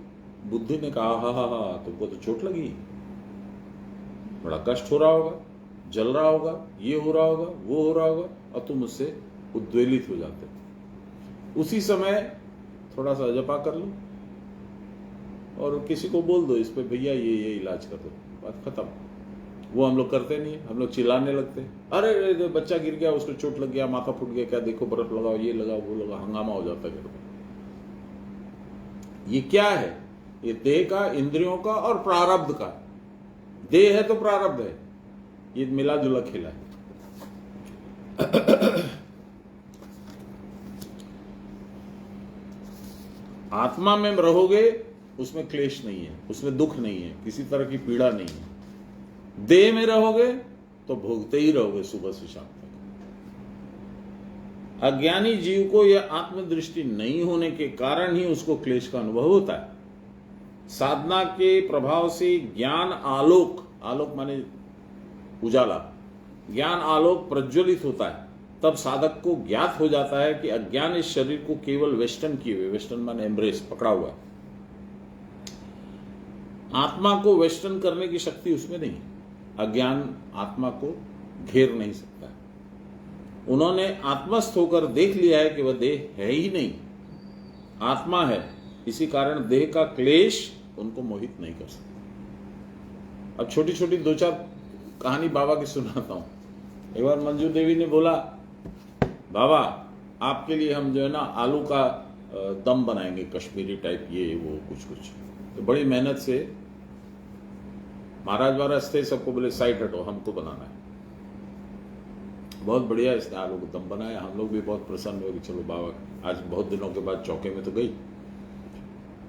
बुद्धि ने कहा हा तुमको तो चोट लगी, बड़ा कष्ट हो रहा होगा, जल रहा होगा, ये हो रहा होगा, वो हो रहा होगा, और तुम उससे उद्वेलित हो जाते। उसी समय थोड़ा सा जपा कर लो और किसी को बोल दो इस पे भैया ये इलाज कर दो, बात खत्म। वो हम लोग करते नहीं, हम लोग चिल्लाने लगते, अरे बच्चा गिर गया, उसको चोट लग गया, माथा फूट गया, क्या देखो बर्फ लगाओ, ये लगाओ वो लगाओ, हंगामा हो जाता है घर में। ये क्या है? ये देह का, इंद्रियों का और प्रारब्ध का देह है तो प्रारब्ध है, ये मिला जुला खेला है। आत्मा में रहोगे उसमें क्लेश नहीं है, उसमें दुख नहीं है, किसी तरह की पीड़ा नहीं है। देह में रहोगे तो भोगते ही रहोगे सुबह से शाम तक। अज्ञानी जीव को यह आत्मदृष्टि नहीं होने के कारण ही उसको क्लेश का अनुभव होता है। साधना के प्रभाव से ज्ञान आलोक, आलोक माने उजाला, ज्ञान आलोक प्रज्वलित होता है। तब साधक को ज्ञात हो जाता है कि अज्ञान इस शरीर को केवल वेस्टर्न किए हुए, वेस्टर्न माने एम्ब्रेस, पकड़ा हुआ है। आत्मा को वेस्टर्न करने की शक्ति उसमें नहीं। अज्ञान आत्मा को घेर नहीं सकता है। उन्होंने आत्मस्थ होकर देख लिया है कि वह देह है ही नहीं, आत्मा है। इसी कारण देह का क्लेश उनको मोहित नहीं कर सकता। अब छोटी छोटी दो चार कहानी बाबा की सुनाता हूं। एक बार मंजू देवी ने बोला, बाबा आपके लिए हम जो है ना आलू का दम बनाएंगे, कश्मीरी टाइप, ये वो कुछ कुछ। तो बड़ी मेहनत से महाराज थे, सबको बोले साइड हटो, हमको बनाना है। बहुत बढ़िया इसने आलू का दम बनाया। हम लोग भी बहुत प्रसन्न हुए कि चलो बाबा आज बहुत दिनों के बाद चौके में तो गई।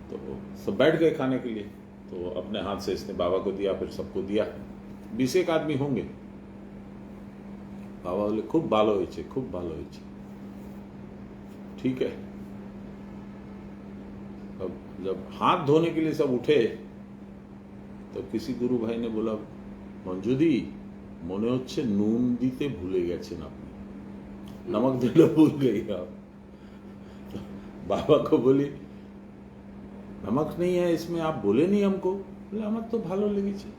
तो सब बैठ गए खाने के लिए। तो अपने हाथ से इसने बाबा को दिया, फिर सबको दिया। 20 एक आदमी होंगे। बाबा बोले खूब भालो होइछे, खूब भालो होइछे। ठीक है। अब जब हाथ धोने के लिए सब उठे तो किसी गुरु भाई ने बोला, मंजूदी मने होच्छे नून दीते भूले गेछेन आपनि, नमक दिले भूल गई आप। तो बाबा को बोली, नमक नहीं है इसमें, आप बोले नहीं हमको। बोले हमार तो भालो लेगेछे।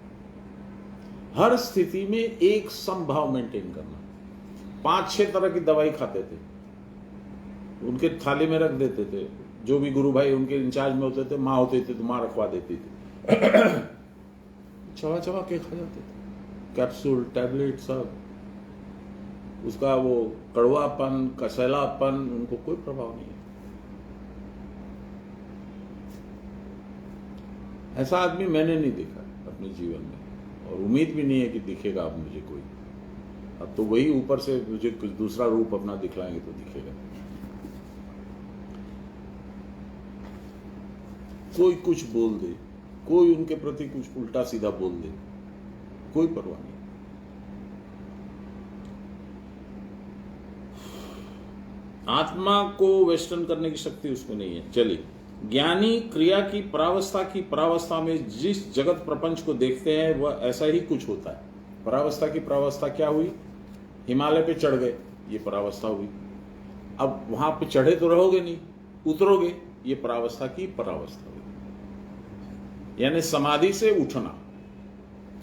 हर स्थिति में एक समभाव मेंटेन करना। 5-6 तरह की दवाई खाते थे, उनके थाली में रख देते थे। जो भी गुरु भाई उनके इंचार्ज में होते थे, माँ होते थे तो माँ रखवा देती थी। चबा चबा के खा जाते थे, कैप्सूल टैबलेट सब। उसका वो कड़वापन, कसैलापन उनको कोई प्रभाव नहीं है। ऐसा आदमी मैंने नहीं देखा अपने जीवन में, और उम्मीद भी नहीं है कि दिखेगा अब मुझे कोई। अब तो वही ऊपर से मुझे कुछ दूसरा रूप अपना दिखलाएंगे तो दिखेगा। कोई कुछ बोल दे, कोई उनके प्रति कुछ उल्टा सीधा बोल दे, कोई परवाह नहीं। आत्मा को वेस्टर्न करने की शक्ति उसमें नहीं है। चलिए, ज्ञानी क्रिया की परावस्था में जिस जगत प्रपंच को देखते हैं वह ऐसा ही कुछ होता है। परावस्था क्या हुई? हिमालय पे चढ़ गए, ये परावस्था हुई। अब वहां पे चढ़े तो रहोगे नहीं, उतरोगे, ये परावस्था की परावस्था हुई। यानी समाधि से उठना,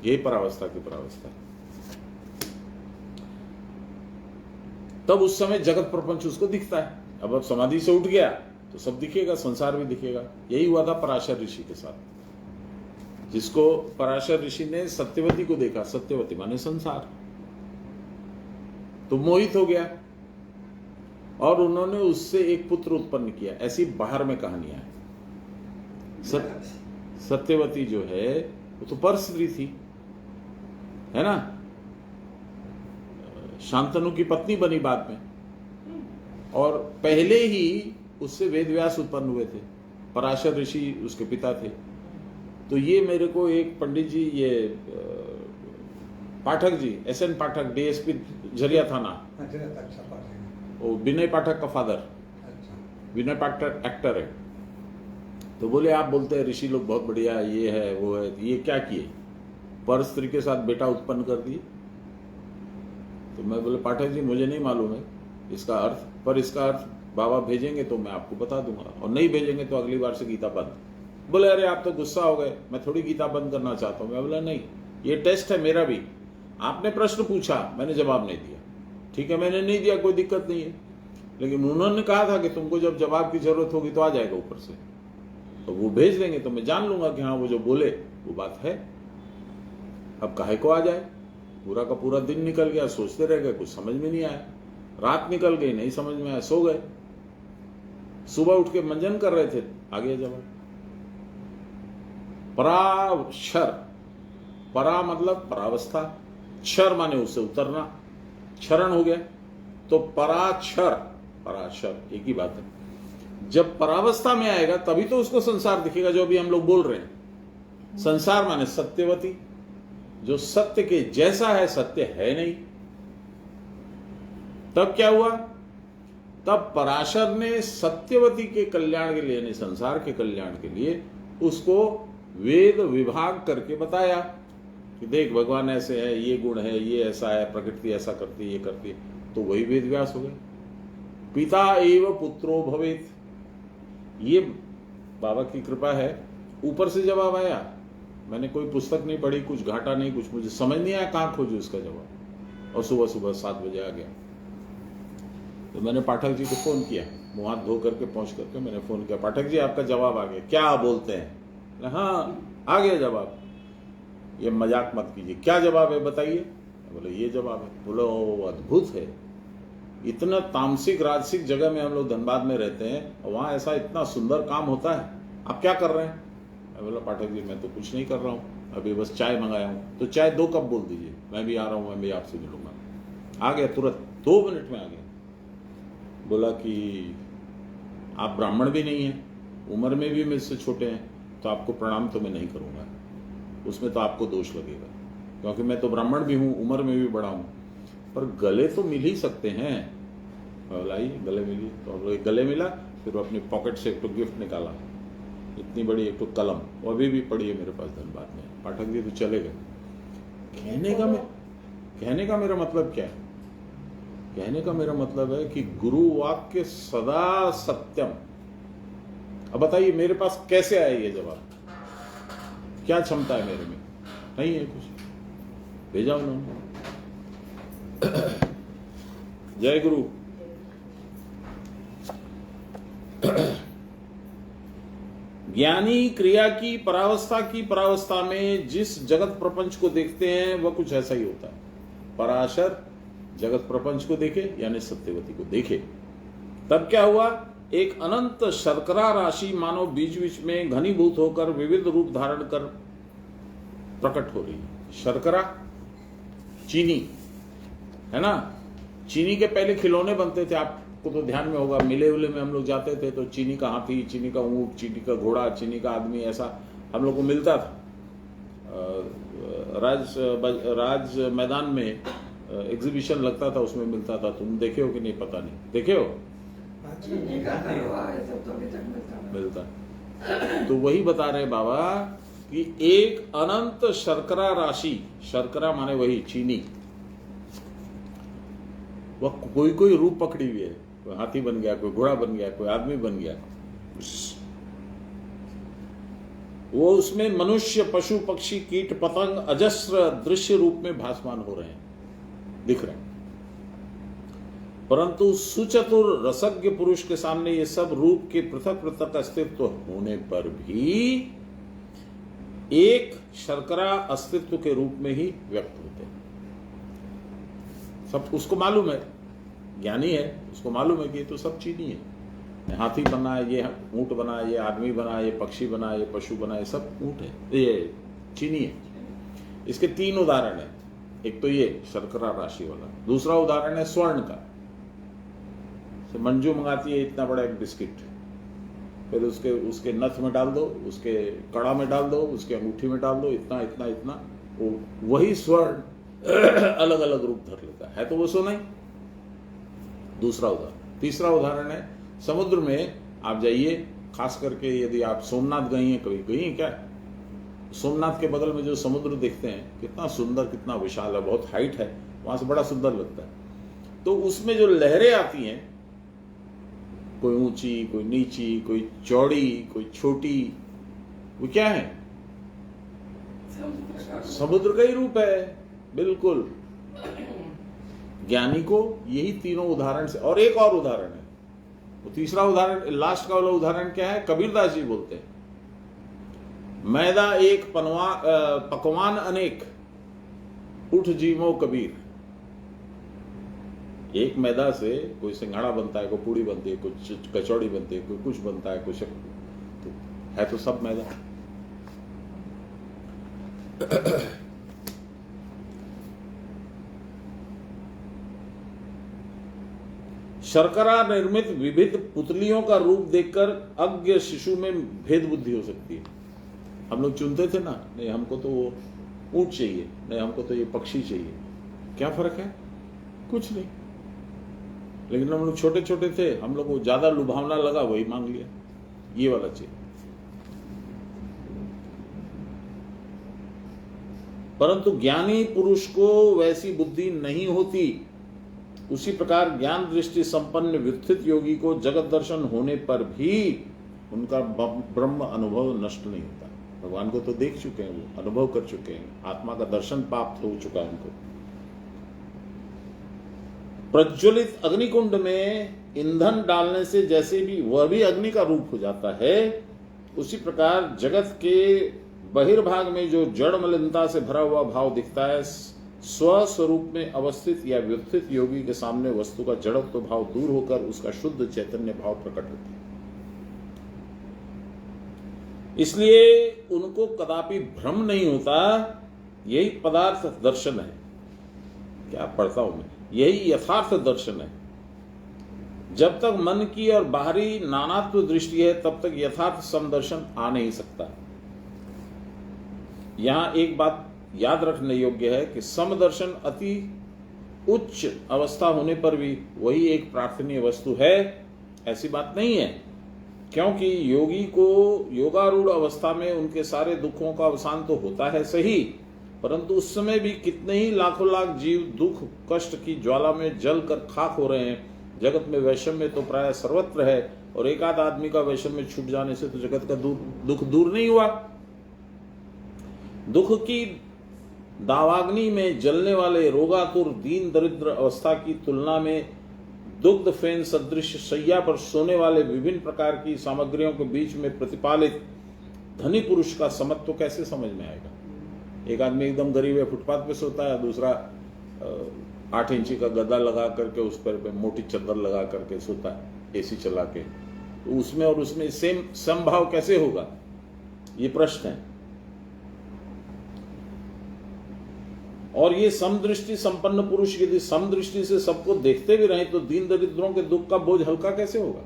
यही परावस्था की परावस्था है। तब उस समय जगत प्रपंच उसको दिखता है। अब समाधि से उठ गया तो सब दिखेगा, संसार भी दिखेगा। यही हुआ था पराशर ऋषि के साथ, जिसको पराशर ऋषि ने सत्यवती को देखा। सत्यवती माने संसार, तो मोहित हो गया और उन्होंने उससे एक पुत्र उत्पन्न किया। ऐसी बाहर में कहानियां हैं। सत्यवती जो है वो तो पर स्त्री थी, है ना, शांतनु की पत्नी बनी बाद में, और पहले ही उससे वेदव्यास उत्पन्न हुए थे। पराशर ऋषि उसके पिता थे। तो ये मेरे को एक पंडित जी, ये पाठक जी, SN पाठक, DSP झरिया थाना, वो विनय पाठक का फादर, विनय पाठक एक्टर है। तो बोले आप बोलते हैं ऋषि लोग बहुत बढ़िया, ये है वो है, ये क्या किए? पर स्त्री के साथ बेटा उत्पन्न कर दिए। तो मैं बोले पाठक जी मुझे नहीं मालूम है इसका अर्थ, पर इसका अर्थ बाबा भेजेंगे तो मैं आपको बता दूंगा, और नहीं भेजेंगे तो अगली बार से गीता बंद। बोले अरे आप तो गुस्सा हो गए, मैं थोड़ी गीता बंद करना चाहता हूं। मैं बोला नहीं, ये टेस्ट है मेरा भी। आपने प्रश्न पूछा, मैंने जवाब नहीं दिया, ठीक है, मैंने नहीं दिया, कोई दिक्कत नहीं है। लेकिन उन्होंने कहा था कि तुमको जब जवाब की जरूरत होगी तो आ जाएगा ऊपर से, तो वो भेज देंगे तो मैं जान लूंगा कि हाँ वो जो बोले वो बात है। अब काहे को आ जाए? पूरा का पूरा दिन निकल गया, सोचते रह गए, कुछ समझ में नहीं आया। रात निकल गई, नहीं समझ में आया, सो गए। सुबह उठ के मंजन कर रहे थे, आ गया जवाब। पराशर परा मतलब परावस्था, क्षर माने उससे उतरना, क्षरण हो गया। तो पराक्षर पराक्षर एक ही बात है। जब परावस्था में आएगा तभी तो उसको संसार दिखेगा, जो अभी हम लोग बोल रहे हैं। संसार माने सत्यवती, जो सत्य के जैसा है, सत्य है नहीं। तब क्या हुआ? तब पराशर ने सत्यवती के कल्याण के लिए, यानी संसार के कल्याण के लिए, उसको वेद विभाग करके बताया कि देख भगवान ऐसे है, ये गुण है, ये ऐसा है, प्रकृति ऐसा करती है, ये करती है। तो वही वेद व्यास हो गए। पिता एव पुत्रो भवेत, ये बाबा की कृपा है। ऊपर से जवाब आया, मैंने कोई पुस्तक नहीं पढ़ी, कुछ घाटा नहीं, कुछ मुझे समझ नहीं आया कहां खोजूं इसका जवाब। और सुबह सुबह 7 बजे आ गया। तो मैंने पाठक जी को फोन किया, मुंह हाथ धो करके पहुंच करके मैंने फोन किया, पाठक जी आपका जवाब आ गया, क्या बोलते हैं? हाँ आ गया जवाब। ये मजाक मत कीजिए, क्या जवाब है बताइए? बोले ये जवाब है। बोलो अद्भुत है। इतना तामसिक राजसिक जगह में हम लोग धनबाद में रहते हैं, वहां ऐसा इतना सुंदर काम होता है, आप क्या कर रहे हैं? मैं बोला पाठक जी मैं तो कुछ नहीं कर रहा हूँ, अभी बस चाय मंगाया हूँ। तो चाय 2 कप बोल दीजिए, मैं भी आ रहा हूँ, मैं भी आपसे मिलूंगा। आ गया तुरंत, 2 मिनट में आ गया। बोला कि आप ब्राह्मण भी नहीं हैं, उम्र में भी मुझसे छोटे हैं, तो आपको प्रणाम तो मैं नहीं करूंगा, उसमें तो आपको दोष लगेगा, क्योंकि मैं तो ब्राह्मण भी हूं, उम्र में भी बड़ा हूं, पर गले तो मिल ही सकते हैं। बोला गले मिली, तो हम लोग गले मिला। फिर वो अपनी पॉकेट से एक तो गिफ्ट निकाला, इतनी बड़ी एक तो कलम, वो अभी भी पड़ी है मेरे पास धनबाद में। पाठक जी तो चले गए। कहने का मेरा मतलब क्या है? कहने का मेरा मतलब है कि गुरु वाक्य सदा सत्यम। अब बताइए मेरे पास कैसे आया ये जवाब? क्या क्षमता है मेरे में? नहीं है कुछ, भेजा उन्होंने। जय गुरु। ज्ञानी क्रिया की परावस्था में जिस जगत प्रपंच को देखते हैं वह कुछ ऐसा ही होता है। पराशर जगत प्रपंच को देखे, यानी सत्यवती को देखे। तब क्या हुआ? एक अनंत शर्करा राशि मानो बीच बीच में घनीभूत होकर विविध रूप धारण कर प्रकट हो रही है। शर्करा चीनी है ना, चीनी के पहले खिलौने बनते थे, आपको तो ध्यान में होगा, मेले वेले में हम लोग जाते थे तो चीनी का हाथी, चीनी का ऊंट, चीनी का घोड़ा, चीनी का आदमी, ऐसा हम लोग को मिलता था। राज मैदान में एग्जीबिशन लगता था, उसमें मिलता था। तुम देखे हो कि नहीं पता नहीं, देखे हो? चीनी का हलवा ये सब तो अभी तक मिलता। तो वही बता रहे बाबा कि एक अनंत शर्करा राशि, शर्करा माने वही चीनी, वह कोई रूप पकड़ी हुई है। कोई हाथी बन गया, कोई घोड़ा बन गया, कोई आदमी बन गया। वो उसमें मनुष्य, पशु, पक्षी, कीट, पतंग अजस्र दृश्य रूप में भासमान हो रहे हैं, दिख रहे हैं। परंतु सुचतुर रसज्ञ पुरुष के सामने ये सब रूप के पृथक पृथक अस्तित्व होने पर भी एक शर्करा अस्तित्व के रूप में ही व्यक्त होते हैं। सब उसको मालूम है, ज्ञानी है, उसको मालूम है कि ये तो सब चीनी है। हाथी बना है, ये ऊंट बना है, ये आदमी बना है, ये पक्षी बना है, ये पशु बना है, सब ऊंट है, ये चीनी है। इसके 3 उदाहरण है। एक तो ये शर्करा राशि वाला, दूसरा उदाहरण है स्वर्ण का। मंजू मंगाती है इतना बड़ा एक बिस्किट, फिर उसके नथ में डाल दो, उसके कड़ा में डाल दो, उसके अंगूठी में डाल दो, इतना इतना इतना, वही स्वर्ण अलग अलग रूप धर लेता है तो वो सोना ही। दूसरा उदाहरण। तीसरा उदाहरण है समुद्र में आप जाइए, खास करके यदि आप सोमनाथ गई हैं, कभी गई हैं क्या? सोमनाथ के बगल में जो समुद्र देखते हैं, कितना सुंदर, कितना विशाल है, बहुत हाइट है, वहां से बड़ा सुंदर लगता है। तो उसमें जो लहरें आती हैं, कोई ऊंची, कोई नीची, कोई चौड़ी, कोई छोटी, वो क्या है? समुद्र का ही रूप है, बिल्कुल। ज्ञानी को यही तीनों उदाहरण से, और एक और उदाहरण है, वो तीसरा उदाहरण, लास्ट का वाला उदाहरण क्या है? कबीरदास जी बोलते हैं, मैदा एक पकवान अनेक, उठ जीवो कबीर। एक मैदा से कोई सिंघाड़ा बनता है, कोई पूड़ी बनती है, कोई कचौड़ी बनती है, कोई कुछ बनता है, कुछ है, तो सब मैदा। शर्करा निर्मित विविध पुतलियों का रूप देखकर अज्ञ शिशु में भेद बुद्धि हो सकती है। हम लोग चुनते थे ना, नहीं हमको तो वो ऊंट चाहिए, नहीं हमको तो ये पक्षी चाहिए। क्या फर्क है? कुछ नहीं। लेकिन हम लोग छोटे छोटे थे, हम लोग को ज्यादा लुभावना लगा, वही मांग लिया, ये वाला चाहिए। परंतु ज्ञानी पुरुष को वैसी बुद्धि नहीं होती। उसी प्रकार ज्ञान दृष्टि संपन्न व्युत्थित योगी को जगत दर्शन होने पर भी उनका ब्रह्म अनुभव नष्ट नहीं होता। भगवान को तो देख चुके हैं, वो अनुभव कर चुके हैं, आत्मा का दर्शन प्राप्त हो चुका है उनको। प्रज्वलित अग्निकुंड में ईंधन डालने से जैसे भी वह भी अग्नि का रूप हो जाता है, उसी प्रकार जगत के बहिर्भाग में जो जड़ मलिनता से भरा हुआ भाव दिखता है, स्वस्वरूप में अवस्थित या व्युत्थित योगी के सामने वस्तु का जड़त्व भाव दूर होकर उसका शुद्ध चैतन्य भाव प्रकट होता है। इसलिए उनको कदापि भ्रम नहीं होता। यही पदार्थ दर्शन है। क्या पढ़ता हूं मैं? यही यथार्थ दर्शन है। जब तक मन की और बाहरी नानात्व दृष्टि है, तब तक यथार्थ समदर्शन आ नहीं सकता। यहां एक बात याद रखने योग्य है कि समदर्शन अति उच्च अवस्था होने पर भी वही एक प्रार्थनीय वस्तु है, ऐसी बात नहीं है। क्योंकि योगी को योगारूढ़ अवस्था में उनके सारे दुखों का अवसान तो होता है सही, परंतु उस समय भी कितने ही लाखों लाख जीव दुख कष्ट की ज्वाला में जल कर खाक हो रहे हैं। जगत में वैषम्य तो प्राय सर्वत्र है, और एक आध आदमी का वैषम्य छूट जाने से तो जगत का दुख दूर नहीं हुआ। दुख की दावाग्नि में जलने वाले रोगातुर दीन दरिद्र अवस्था की तुलना में दुग्ध फेन सदृश शैया पर सोने वाले विभिन्न प्रकार की सामग्रियों के बीच में प्रतिपालित धनी पुरुष का समत्व कैसे समझ में आएगा? एक आदमी एकदम गरीब है, फुटपाथ पे सोता है, दूसरा 8 इंची का गद्दा लगा करके उस पर मोटी चादर लगा करके सोता है, एसी चला के। तो उसमें और उसमें सेम समभाव कैसे होगा? ये प्रश्न है। और ये समदृष्टि संपन्न पुरुष यदि समदृष्टि से सबको देखते भी रहे तो दीन दरिद्रों के दुख का बोझ हल्का कैसे होगा?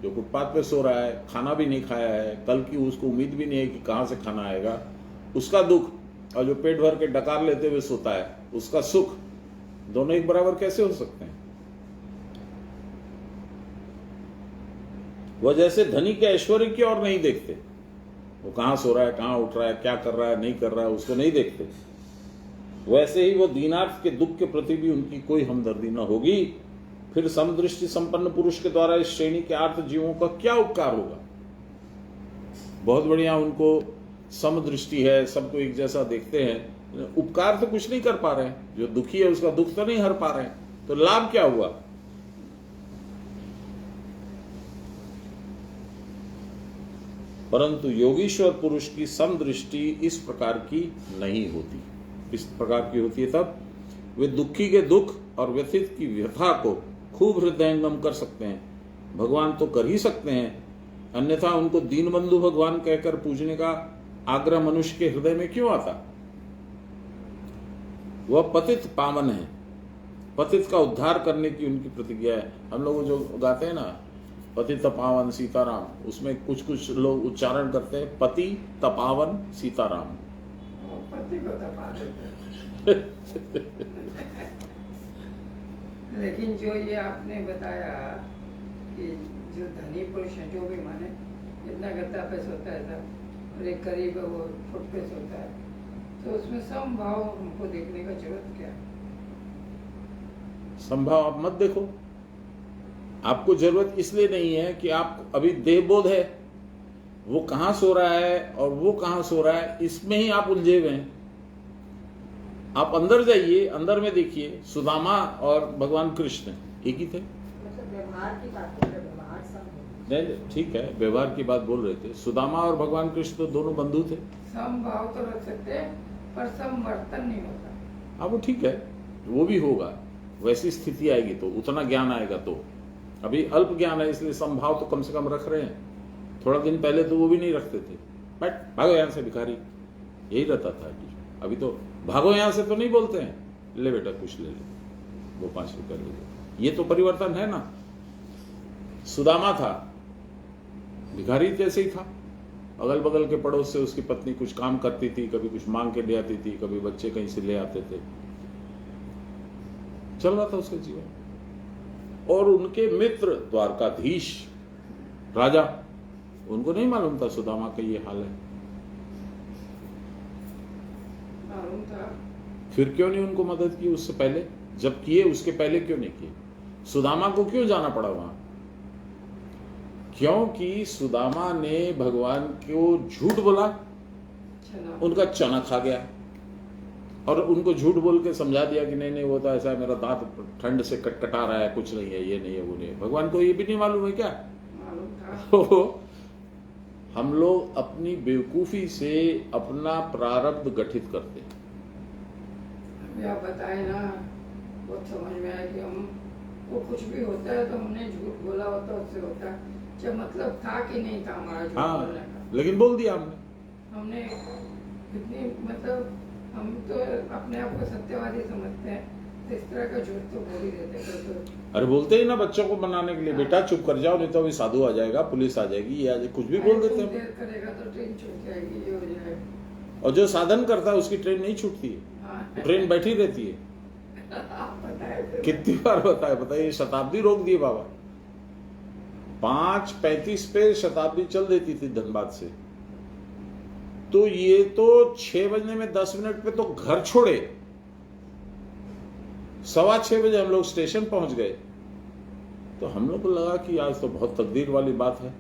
जो फुटपाथ पे सो रहा है, खाना भी नहीं खाया है, कल की उसको उम्मीद भी नहीं है कि कहां से खाना आएगा, उसका दुख, और जो पेट भर के डकार लेते हुए सोता है उसका सुख, दोनों एक बराबर कैसे हो सकते हैं? वह जैसे धनी के ऐश्वर्य की ओर नहीं देखते, वो कहां सो रहा है, कहां उठ रहा है, क्या कर रहा है, नहीं कर रहा है, उसको नहीं देखते, वैसे ही वो दीनार्थ के दुख के प्रति भी उनकी कोई हमदर्दी न होगी। फिर समदृष्टि संपन्न पुरुष के द्वारा इस श्रेणी के आर्त जीवों का क्या उपकार होगा? बहुत बढ़िया उनको समदृष्टि है, सबको एक जैसा देखते हैं, उपकार तो कुछ नहीं कर पा रहे हैं। जो दुखी है उसका दुख तो नहीं हर पा रहे हैं, तो लाभ क्या हुआ? परंतु योगीश्वर पुरुष की समदृष्टि इस प्रकार की नहीं होती। इस प्रकार की होती है तब वे दुखी के दुख और व्यथित की व्यथा को खूब हृदयंगम कर सकते हैं। भगवान तो कर ही सकते हैं, अन्यथा उनको दीनबंधु भगवान कहकर पूजने का आग्रह मनुष्य के हृदय में क्यों आता? वह पतित पावन है, पतित का उद्धार करने की उनकी प्रतिज्ञा है। हम लोग जो गाते हैं ना, पति तपावन सीताराम, उसमें कुछ कुछ लोग उच्चारण करते हैं पति तपावन सीताराम। पति को तपा देते लेकिन जो ये आपने बताया कि जो धनी पुरुष है, जो भी माने इतना गद्दा पे सोता है सब, और एक गरीब है वो फुट पे सोता है, तो उसमें समभाव हमको देखने का जरूरत क्या? संभाव आप मत देखो। आपको जरूरत इसलिए नहीं है कि आप अभी देहबोध है, वो कहां सो रहा है और वो कहां सो रहा है, इसमें ही आप उलझे हुए हैं। आप अंदर जाइए, अंदर में देखिए, सुदामा और भगवान कृष्ण एक ही थे। मतलब व्यवहार की बात कर रहे हैं, व्यवहार सब नहीं, ठीक है, व्यवहार की बात बोल रहे थे। सुदामा और भगवान कृष्ण तो दोनों बंधु थे। समभाव तो रख सकते हैं, पर समवर्तन नहीं होता। हाँ, वो ठीक है, वो भी होगा, वैसी स्थिति आएगी तो, उतना ज्ञान आएगा तो। अभी अल्प ज्ञान है, इसलिए संभाव तो कम से कम रख रहे हैं। थोड़ा दिन पहले तो वो भी नहीं रखते थे, बट भागो यहां से भिखारी, यही रहता था। अभी तो भागो यहां से तो नहीं बोलते हैं, ले बेटा कुछ ले ले, वो 5 रुपए ले ले। ये तो परिवर्तन है ना। सुदामा था, भिखारी जैसे ही था। अगल बगल के पड़ोस से उसकी पत्नी कुछ काम करती थी, कभी कुछ मांग के ले आती थी, कभी बच्चे कहीं से ले आते थे, चल रहा था उसका जीवन। और उनके मित्र द्वारकाधीश राजा, उनको नहीं मालूम था सुदामा का ये हाल है। मालूम था। फिर क्यों नहीं उनको मदद की उससे पहले? जब किए उसके पहले क्यों नहीं किए? सुदामा को क्यों जाना पड़ा वहां? क्योंकि सुदामा ने भगवान को झूठ बोला, चला। उनका चना खा गया और उनको झूठ बोल के समझा दिया कि नहीं नहीं वो तो ऐसा है, मेरा दांत ठंड से कटकटा रहा है, कुछ नहीं है, ये नहीं है, वो नहीं है। भगवान को ये भी नहीं मालूम है क्या? मालूम था। तो हम लोग अपनी बेवकूफी से अपना प्रारब्ध गठित करते हैं। अभी आप बताए ना, बहुत समझ में आया कि हम वो कुछ भी होता है तो हमने झूठ बोला होता, उससे होता जब मतलब था कि नहीं था हमारा झूठ बोलने का। हाँ, लेकिन बोल दिया हमने। इतनी मतलब हम तो अपने आप को सत्यवादी समझते हैं, तो इस तरह का झूठ तो बोल ही देते हैं। तो अरे बोलते ही ना बच्चों को बनाने के लिए, बेटा चुप कर जाओ नहीं तो अभी साधु आ जाएगा, पुलिस आ जाएगी, ये कुछ भी बोल देते हैं। देर करेगा तो ट्रेन छूट जाएगी, ये हो जाएगा। और जो साधन करता है उसकी ट्रेन नहीं छूटती है, हाँ। ट्रेन बैठी रहती है। आप बताए फिर। कितनी बार बताइए, शताब्दी रोक दिए बाबा। 5:35 पे शताब्दी चल देती थी धनबाद से, तो ये तो 6 बजने में 10 मिनट पे तो घर छोड़े, 6:15 बजे हम लोग स्टेशन पहुंच गए। तो हम लोग को लगा कि आज तो बहुत तकदीर वाली बात है,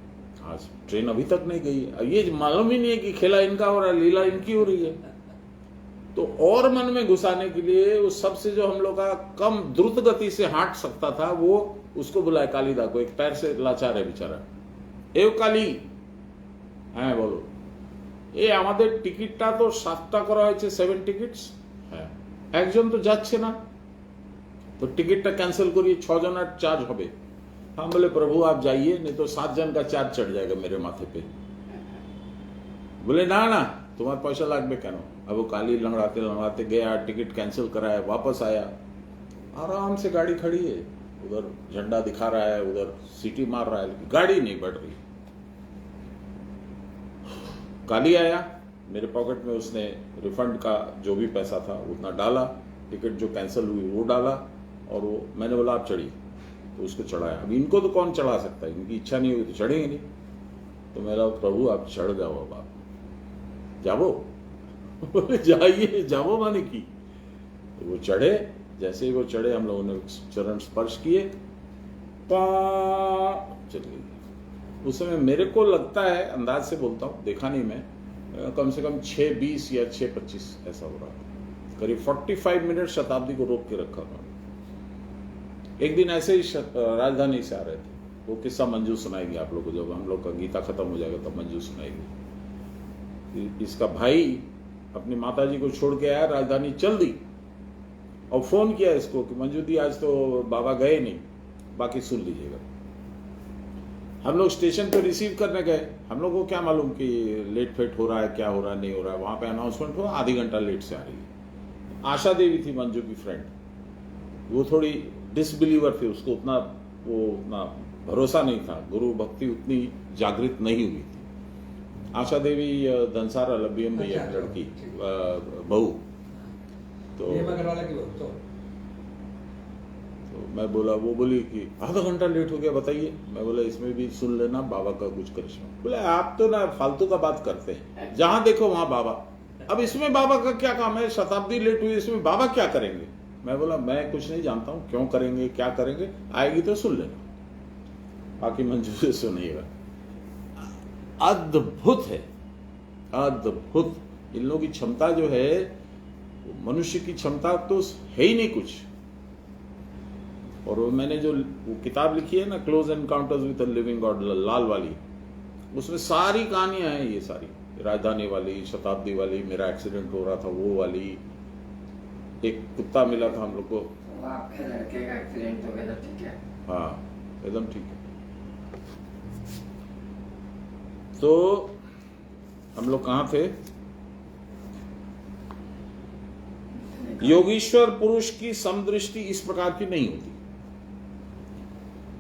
आज ट्रेन अभी तक नहीं गई है। ये मालूम ही नहीं है कि खेला इनका हो रहा है, लीला इनकी हो रही है। तो और मन में घुसाने के लिए उस सबसे जो हम लोग का कम द्रुत गति से हाँट सकता था, वो उसको बुलाए कालीदा को, एक पैर से लाचार है बेचारा। एव काली, হ্যাঁ বলো, এই আমাদের টিকিটটা তো 7টা করা হয়েছে, 7 টিকিটস, হ্যাঁ একজন তো যাচ্ছে না, तो टिकटটা कैंसिल करिए, 6 जन चार्ज হবে। हम बोले प्रभु आप जाइए, नहीं तो 7 जन का चार्ज चढ़ जाएगा मेरे माथे पे। बोले ना ना तुम्हारा पैसा लागबे क्या? अब वो काली लंगड़ाते लंगड़ाते गया, टिकट कैंसिल कराया, वापस आया, आराम से गाड़ी खड़ी है, उधर झंडा दिखा रहा है, उधर सीटी मार रहा है, गाड़ी नहीं बढ़ रही। काली आया, मेरे पॉकेट में उसने रिफंड का जो भी पैसा था उतना डाला, टिकट जो कैंसिल हुई वो डाला, और वो मैंने बोला आप चढ़िए, तो उसको चढ़ाया। अब इनको तो कौन चढ़ा सकता है, इनकी इच्छा नहीं हुई तो चढ़ेंगे नहीं। तो मेरा प्रभु आप चढ़ जाओ, अब आप जाओ। बोले जाइए, जाओ माने की। तो वो चढ़े, जैसे ही वो चढ़े हम लोगों ने चरण स्पर्श किए, चल गई। उस समय मेरे को लगता है, अंदाज से बोलता हूँ, देखा नहीं मैं, कम से कम 6:20 या 6:25 ऐसा हो रहा था। करीब 45 मिनट शताब्दी को रोक के रखा था। एक दिन ऐसे ही राजधानी से आ रहे थे, वो किस्सा मंजू सुनाएगी आप लोग को, जब हम लोग का गीता खत्म हो जाएगा तब मंजू सुनाएगी। इसका भाई अपनी माताजी को छोड़ के आया, राजधानी चल दी, और फोन किया इसको कि मंजू दी आज तो बाबा गए नहीं, बाकी सुन लीजिएगा। हम लोग स्टेशन पे रिसीव करने गए, हम लोग को क्या मालूम कि लेट फेट हो रहा है, क्या हो रहा है, नहीं हो रहा है। वहां पे अनाउंसमेंट हुआ आधी घंटा लेट से आ रही है। आशा देवी थी मंजू की फ्रेंड, वो थोड़ी डिसबिलीवर थी, उसको उतना भरोसा नहीं था, गुरु भक्ति उतनी जागृत नहीं हुई थी। आशा देवी धनसारा लबियम में एक लड़की बहू, तो मैं बोला, वो बोली कि आधा घंटा लेट हो गया बताइए। मैं बोला इसमें भी सुन लेना बाबा का कुछ करिश्मा। बोले आप तो ना फालतू का बात करते हैं, जहां देखो वहां बाबा। अब इसमें बाबा का क्या काम है, शताब्दी लेट हुई, इसमें बाबा क्या करेंगे? मैं बोला मैं कुछ नहीं जानता हूं, क्यों करेंगे, क्या करेंगे, आएगी तो सुन लेना, बाकी मंजूर से सुनिएगा। अद्भुत है, अद्भुत। इन लोगों की क्षमता जो है, मनुष्य की क्षमता तो है ही नहीं कुछ। और मैंने जो वो किताब लिखी है ना, close encounters with the living god, लाल वाली, उसमें सारी कहानियां हैं, ये सारी, राजधानी वाली, शताब्दी वाली, मेरा एक्सीडेंट हो रहा था वो वाली, एक कुत्ता मिला था हम लोग को। तो आपके लड़के का एक्सीडेंट हो गया था, ठीक है? हाँ एकदम ठीक है। तो हम लोग कहाँ थे? योगीश्वर पुरुष की समदृष्टि इस प्रकार की नहीं होती।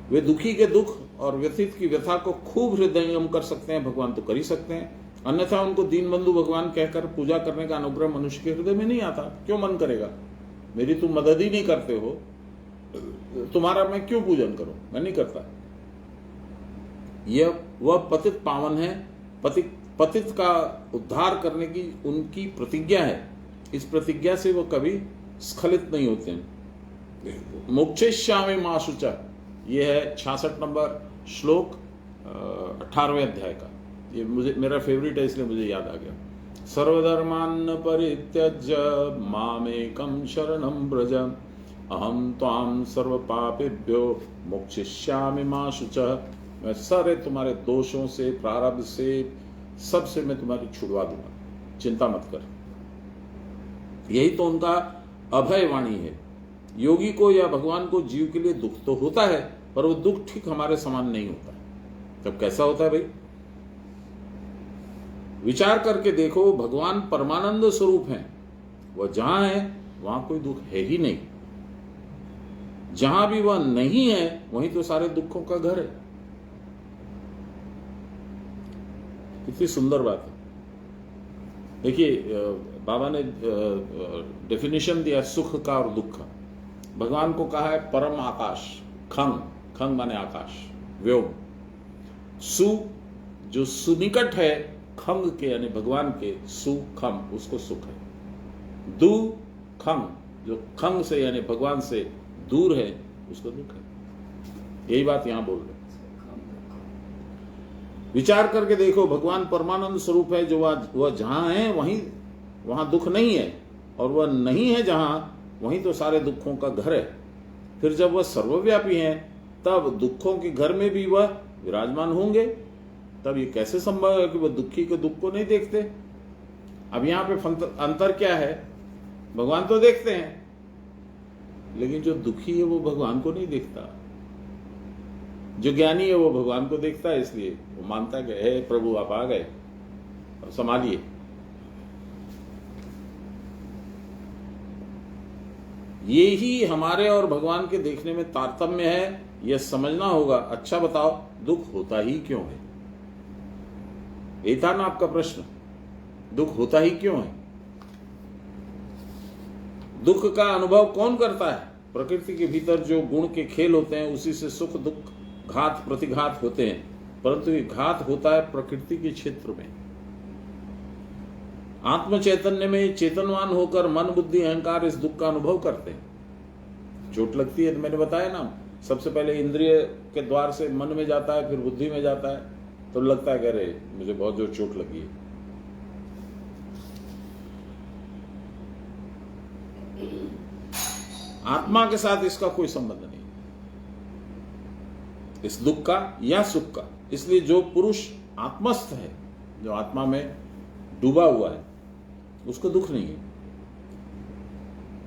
वे दुखी के दुख और व्यथित की व्यथा को खूब हृदयंगम कर सकते हैं भगवान तो कर ही सकते हैं, अन्यथा उनको दीनबंधु भगवान कहकर पूजा करने का अनुग्रह मनुष्य के हृदय में नहीं आता। क्यों मन करेगा? मेरी तुम मदद ही नहीं करते हो, तुम्हारा मैं क्यों पूजन करूं? मैं नहीं करता। यह वह पतित पावन है, पतित का उद्धार करने की उनकी प्रतिज्ञा है। इस प्रतिज्ञा से वो कभी स्खलित नहीं होते हैं। मोक्षयिष्यामि मा शुचा, यह है 66 नंबर श्लोक 18वें अध्याय का। ये मुझे मेरा फेवरेट है इसलिए मुझे याद आ गया। सर्वधर्मान् परित्यज्य मामेकं शरणं व्रज अहं त्वां सर्वपापेभ्यो मोक्षयिष्यामि मा शुचः। मैं सारे तुम्हारे दोषों से, प्रारब्ध से, सबसे मैं तुम्हारी छुड़वा दूंगा, चिंता मत कर। यही तो उनका अभय वाणी है। योगी को या भगवान को जीव के लिए दुख तो होता है, पर वो दुख ठीक हमारे समान नहीं होता। तब कैसा होता है भाई? विचार करके देखो, भगवान परमानंद स्वरूप हैं। वह जहां है वहां कोई दुख है ही नहीं। जहां भी वह नहीं है वहीं तो सारे दुखों का घर है। कितनी सुंदर बात है। देखिए, बाबा ने डेफिनेशन दिया सुख का और दुख का। भगवान को कहा है परम आकाश, खंग, खंग माने आकाश, व्योम। सु जो सुनिकट है खंग के यानी भगवान के, सु खम, उसको सुख है। दु खंग जो खंग से यानी भगवान से दूर है, उसको दुख है। यही बात यहां बोल रहे। विचार करके देखो, भगवान परमानंद स्वरूप है। जो वह जहां है वहां दुख नहीं है, और वह नहीं है जहां, वहीं तो सारे दुखों का घर है। फिर जब वह सर्वव्यापी हैं, तब दुखों के घर में भी वह विराजमान होंगे। तब ये कैसे संभव है कि वह दुखी के दुख को नहीं देखते? अब यहां पे अंतर क्या है? भगवान तो देखते हैं, लेकिन जो दुखी है वो भगवान को नहीं देखता। जो ज्ञानी है वो भगवान को देखता है, इसलिए वो मानता है कि हे प्रभु आप आ गए, संभालिए। ये ही हमारे और भगवान के देखने में तारतम्य है। यह समझना होगा। अच्छा बताओ, दुख होता ही क्यों है? ये था ना आपका प्रश्न, दुख होता ही क्यों है? दुख का अनुभव कौन करता है? प्रकृति के भीतर जो गुण के खेल होते हैं, उसी से सुख दुख घात प्रतिघात होते हैं। परंतु ये घात होता है प्रकृति के क्षेत्र में। आत्म चैतन्य में चेतनवान होकर मन बुद्धि अहंकार इस दुख का अनुभव करते हैं। चोट लगती है तो मैंने बताया ना, सबसे पहले इंद्रिय के द्वार से मन में जाता है, फिर बुद्धि में जाता है, तो लगता है कि अरे मुझे बहुत जोर चोट लगी है। आत्मा के साथ इसका कोई संबंध नहीं, इस दुख का या सुख का। इसलिए जो पुरुष आत्मस्थ है, जो आत्मा में डूबा हुआ है, उसको दुख नहीं है।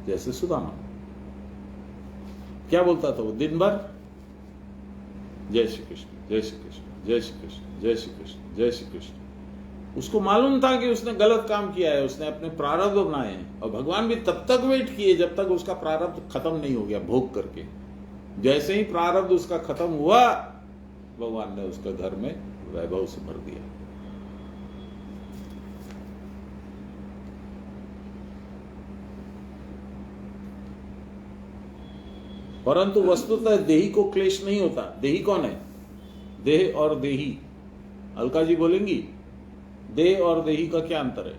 जैसे सुदामा क्या बोलता था वो दिन भर? जय श्री कृष्ण, जय श्री कृष्ण, जय श्री कृष्ण, जय श्री कृष्ण, जय श्री कृष्ण। उसको मालूम था कि उसने गलत काम किया है, उसने अपने प्रारब्ध बनाए हैं, और भगवान भी तब तक वेट किए जब तक उसका प्रारब्ध खत्म नहीं हो गया भोग करके। जैसे ही प्रारब्ध उसका खत्म हुआ, भगवान ने उसका घर में वैभव से भर दिया। परंतु वस्तुतः देही को क्लेश नहीं होता। देही कौन है? देह और देही। अलका जी बोलेंगी, देह और देही का क्या अंतर है?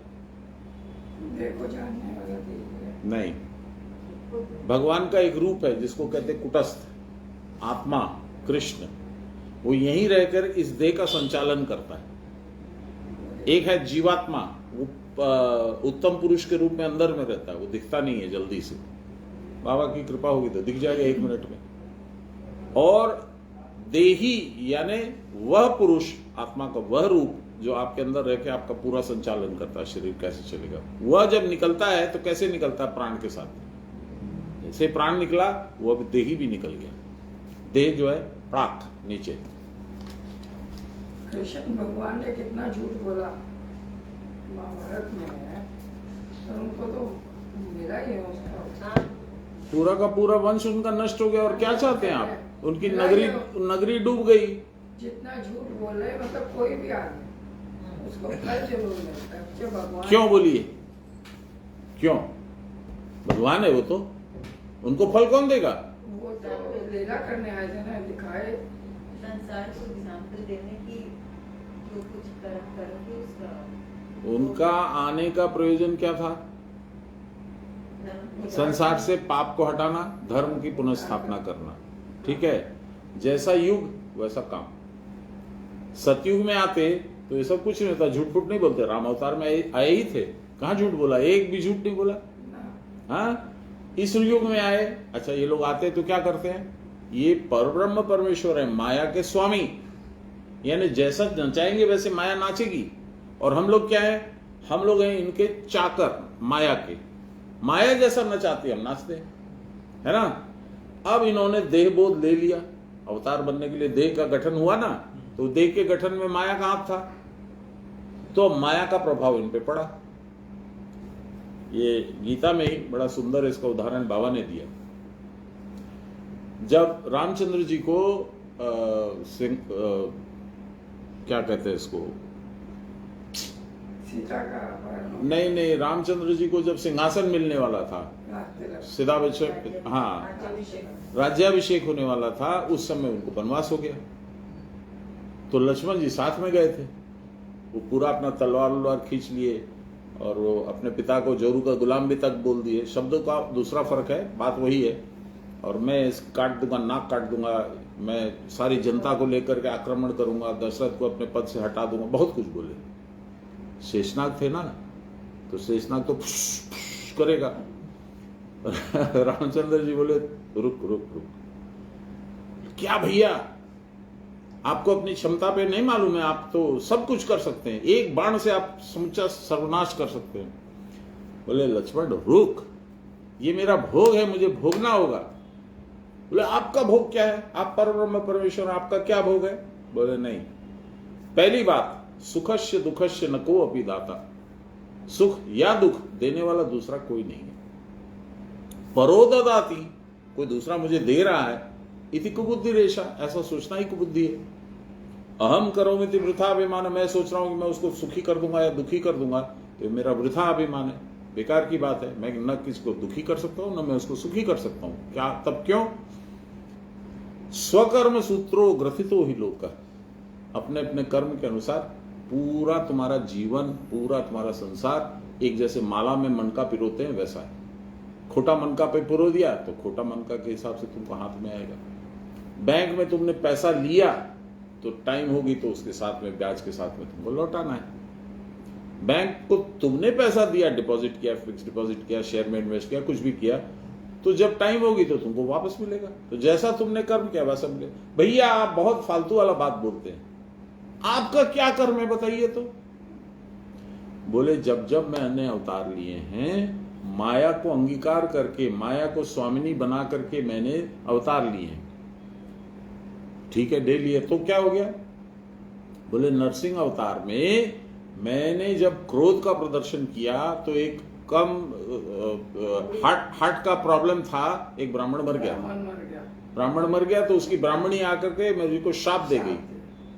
देह को जानने वाला देही है। नहीं, भगवान का एक रूप है जिसको कहते कुटस्थ, आत्मा, कृष्ण। वो यहीं रहकर इस देह का संचालन करता है। एक है जीवात्मा, वो उत्तम पुरुष के रूप में अंदर में रहता है, वो दिखता नहीं है जल्दी से। बाबा की कृपा होगी तो दिख जाएगा 1 मिनट में। और देही यानी वह पुरुष, आत्मा का वह रूप जो आपके अंदर रह के आपका पूरा संचालन करता है। शरीर कैसे चलेगा, वह जब निकलता है तो कैसे निकलता है? प्राण के साथ। जैसे प्राण निकला, वो अब देही भी निकल गया। देह जो है प्राक नीचे। कृष्ण भगवान ने कितना झूठ बोला महाभारत में है, तो उनको तो मिला ही है उसका। हाँ, पूरा का पूरा वंश उनका नष्ट हो गया। और क्या चाहते हैं आप? उनकी मिलाइए। नगरी डूब गई। जितना झूठ बोले मतलब कोई भी आदमी उसको फल जरूर मिलता है जो भगवान। क्यों बोलिए, क्यों? भगवान है वो तो, उनको फल कौन देगा? वो तो लीला करने आए थे ना, दिखाए। संसार को एग्जाम्पल देने की, जो कुछ कर्म करोगे उसका उनका आने का प्रयोजन क्या था? संसार से पाप को हटाना, धर्म की पुनर्स्थापना करना। ठीक है, जैसा युग वैसा काम। सतयुग में आते तो ये सब कुछ नहीं होता, झूठ फूट नहीं बोलते। राम अवतार में आए ही थे, कहाँ झूठ बोला? एक भी झूठ नहीं बोला। हाँ, इस युग में आए। अच्छा, ये लोग आते तो क्या करते हैं? ये परब्रह्म परमेश्वर है, माया के स्वामी, यानी जैसा नचाएंगे वैसे माया नाचेगी। और हम लोग क्या है? हम लोग हैं इनके चाकर, माया के। माया जैसा नचाते हम नाचते हैं, है ना। अब इन्होंने देह बोध ले लिया, अवतार बनने के लिए देह का गठन हुआ ना, तो देह के गठन में माया का हाथ था, तो माया का प्रभाव इन पे पड़ा। ये गीता में ही बड़ा सुंदर इसका उदाहरण बाबा ने दिया। जब रामचंद्र जी को क्या कहते हैं इसको, सीता का अपहरण। नहीं, रामचंद्र जी को जब सिंहासन मिलने वाला था, सिद्धाभिषेक, हाँ, राज्याभिषेक होने वाला था, उस समय उनको वनवास हो गया। तो लक्ष्मण जी साथ में गए थे, वो पूरा अपना तलवार खींच लिए और वो अपने पिता को जोरू का गुलाम भी तक बोल दिए। शब्दों का दूसरा फर्क है, बात वही है। और मैं इस काट दूंगा, नाक काट दूंगा, मैं सारी जनता को लेकर के आक्रमण करूंगा, दशरथ को अपने पद से हटा दूंगा, बहुत कुछ बोले। शेषनाग थे ना, तो शेषनाग तो फुश फुश करेगा। रामचंद्र जी बोले रुक रुक रुक, क्या भैया, आपको अपनी क्षमता पे नहीं मालूम है? आप तो सब कुछ कर सकते हैं, एक बाण से आप समूचा सर्वनाश कर सकते हैं। बोले लक्ष्मण रुक, ये मेरा भोग है, मुझे भोगना होगा। बोले आपका भोग क्या है? आप परब्रह्म परमेश्वर, आपका क्या भोग है? बोले नहीं, पहली बात, सुखस्य दुखस्य न को अपि दाता, सुख या दुख देने वाला दूसरा कोई नहीं है। परो ददाति, कोई दूसरा मुझे दे रहा है, इति कुबुद्धि रेशा, ऐसा सोचना ही कुबुद्धि है। अहम करोमिति वृथा अभिमान, मैं सोच रहा हूं कि मैं उसको सुखी कर दूंगा या दुखी कर दूंगा, तो मेरा वृथा अभिमान है, बेकार की बात है। मैं न किसको दुखी कर सकता हूं, न मैं उसको सुखी कर सकता हूं। क्या तब क्यों? स्वकर्म सूत्रो ग्रथितो ही लोक, अपने अपने कर्म के अनुसार पूरा तुम्हारा जीवन, पूरा तुम्हारा संसार एक जैसे माला में मनका पिरोते हैं वैसा है। खोटा मनका पे पिरो दिया तो खोटा मनका के हिसाब से तुमको हाथ में आएगा। बैंक में तुमने पैसा लिया तो टाइम होगी तो उसके साथ में ब्याज के साथ में तुमको लौटाना है। बैंक को तुमने पैसा दिया, डिपॉजिट किया, फिक्स डिपॉजिट किया, शेयर में इन्वेस्ट किया, कुछ भी किया, तो जब टाइम होगी तो तुमको वापस मिलेगा। तो जैसा तुमने कर्म किया वैसा मिलेगा। भैया आप बहुत फालतू वाला बात बोलते हैं, आपका क्या कर्म है बताइए तो? बोले जब जब मैंने अवतार लिए हैं, माया को अंगीकार करके, माया को स्वामिनी बना करके मैंने अवतार लिए हैं। ठीक है, ले लिए तो क्या हो गया? बोले नरसिंह अवतार में मैंने जब क्रोध का प्रदर्शन किया तो एक कम हार्ट का प्रॉब्लम था, एक ब्राह्मण मर गया। ब्राह्मण मर गया तो उसकी ब्राह्मणी आकर के मेरे को शाप दे गई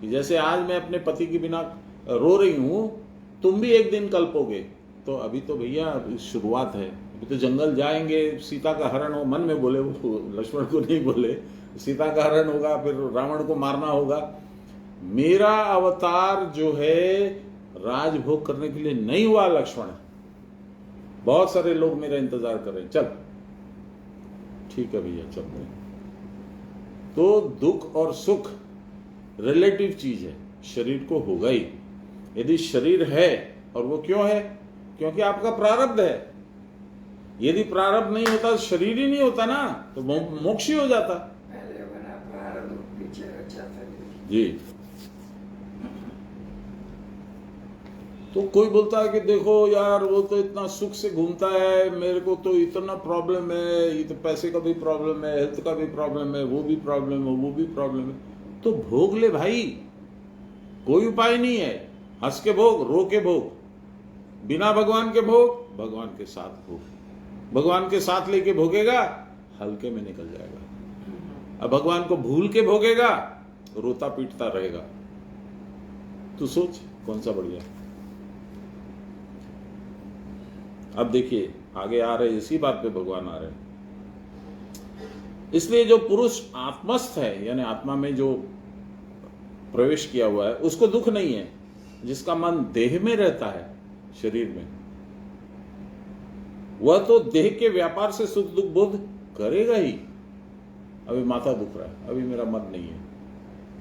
कि जैसे आज मैं अपने पति के बिना रो रही हूं, तुम भी एक दिन कल्पोगे। तो अभी तो भैया शुरुआत है, अभी तो जंगल जाएंगे, सीता का हरण हो, मन में बोले, वो लक्ष्मण को नहीं बोले, सीता का हरण होगा, फिर रावण को मारना होगा। मेरा अवतार जो है राजभोग करने के लिए नहीं हुआ लक्ष्मण, बहुत सारे लोग मेरा इंतजार कर रहे हैं, चल। ठीक है भैया, चलते हैं। तो दुख और सुख रिलेटिव चीज है, शरीर को होगा ही। यदि शरीर है, और वो क्यों है? क्योंकि आपका प्रारब्ध है। यदि प्रारब्ध नहीं होता तो शरीर ही नहीं होता ना, तो मोक्ष ही हो जाता। पहले बना प्रारब्ध, पीछे रचा शरीर। जी। तो कोई बोलता है कि देखो यार वो तो इतना सुख से घूमता है, मेरे को तो इतना प्रॉब्लम है, ये तो पैसे का भी प्रॉब्लम है, हेल्थ का भी प्रॉब्लम है, वो भी प्रॉब्लम है, वो भी प्रॉब्लम है। तो भोग ले भाई, कोई उपाय नहीं है। हंस के भोग, रो के भोग, बिना भगवान के भोग, भगवान के साथ भोग। भगवान के साथ लेके भोगेगा, हल्के में निकल जाएगा। अब भगवान को भूल के भोगेगा, रोता पीटता रहेगा। तू सोच कौन सा बढ़िया। अब देखिए आगे आ रहे, इसी बात पे भगवान आ रहे हैं। इसलिए जो पुरुष आत्मस्थ है, यानी आत्मा में जो प्रवेश किया हुआ है, उसको दुख नहीं है। जिसका मन देह में रहता है, शरीर में, वह तो देह के व्यापार से सुख दुख बोध करेगा ही। अभी माथा दुख रहा है, अभी मेरा मन नहीं है,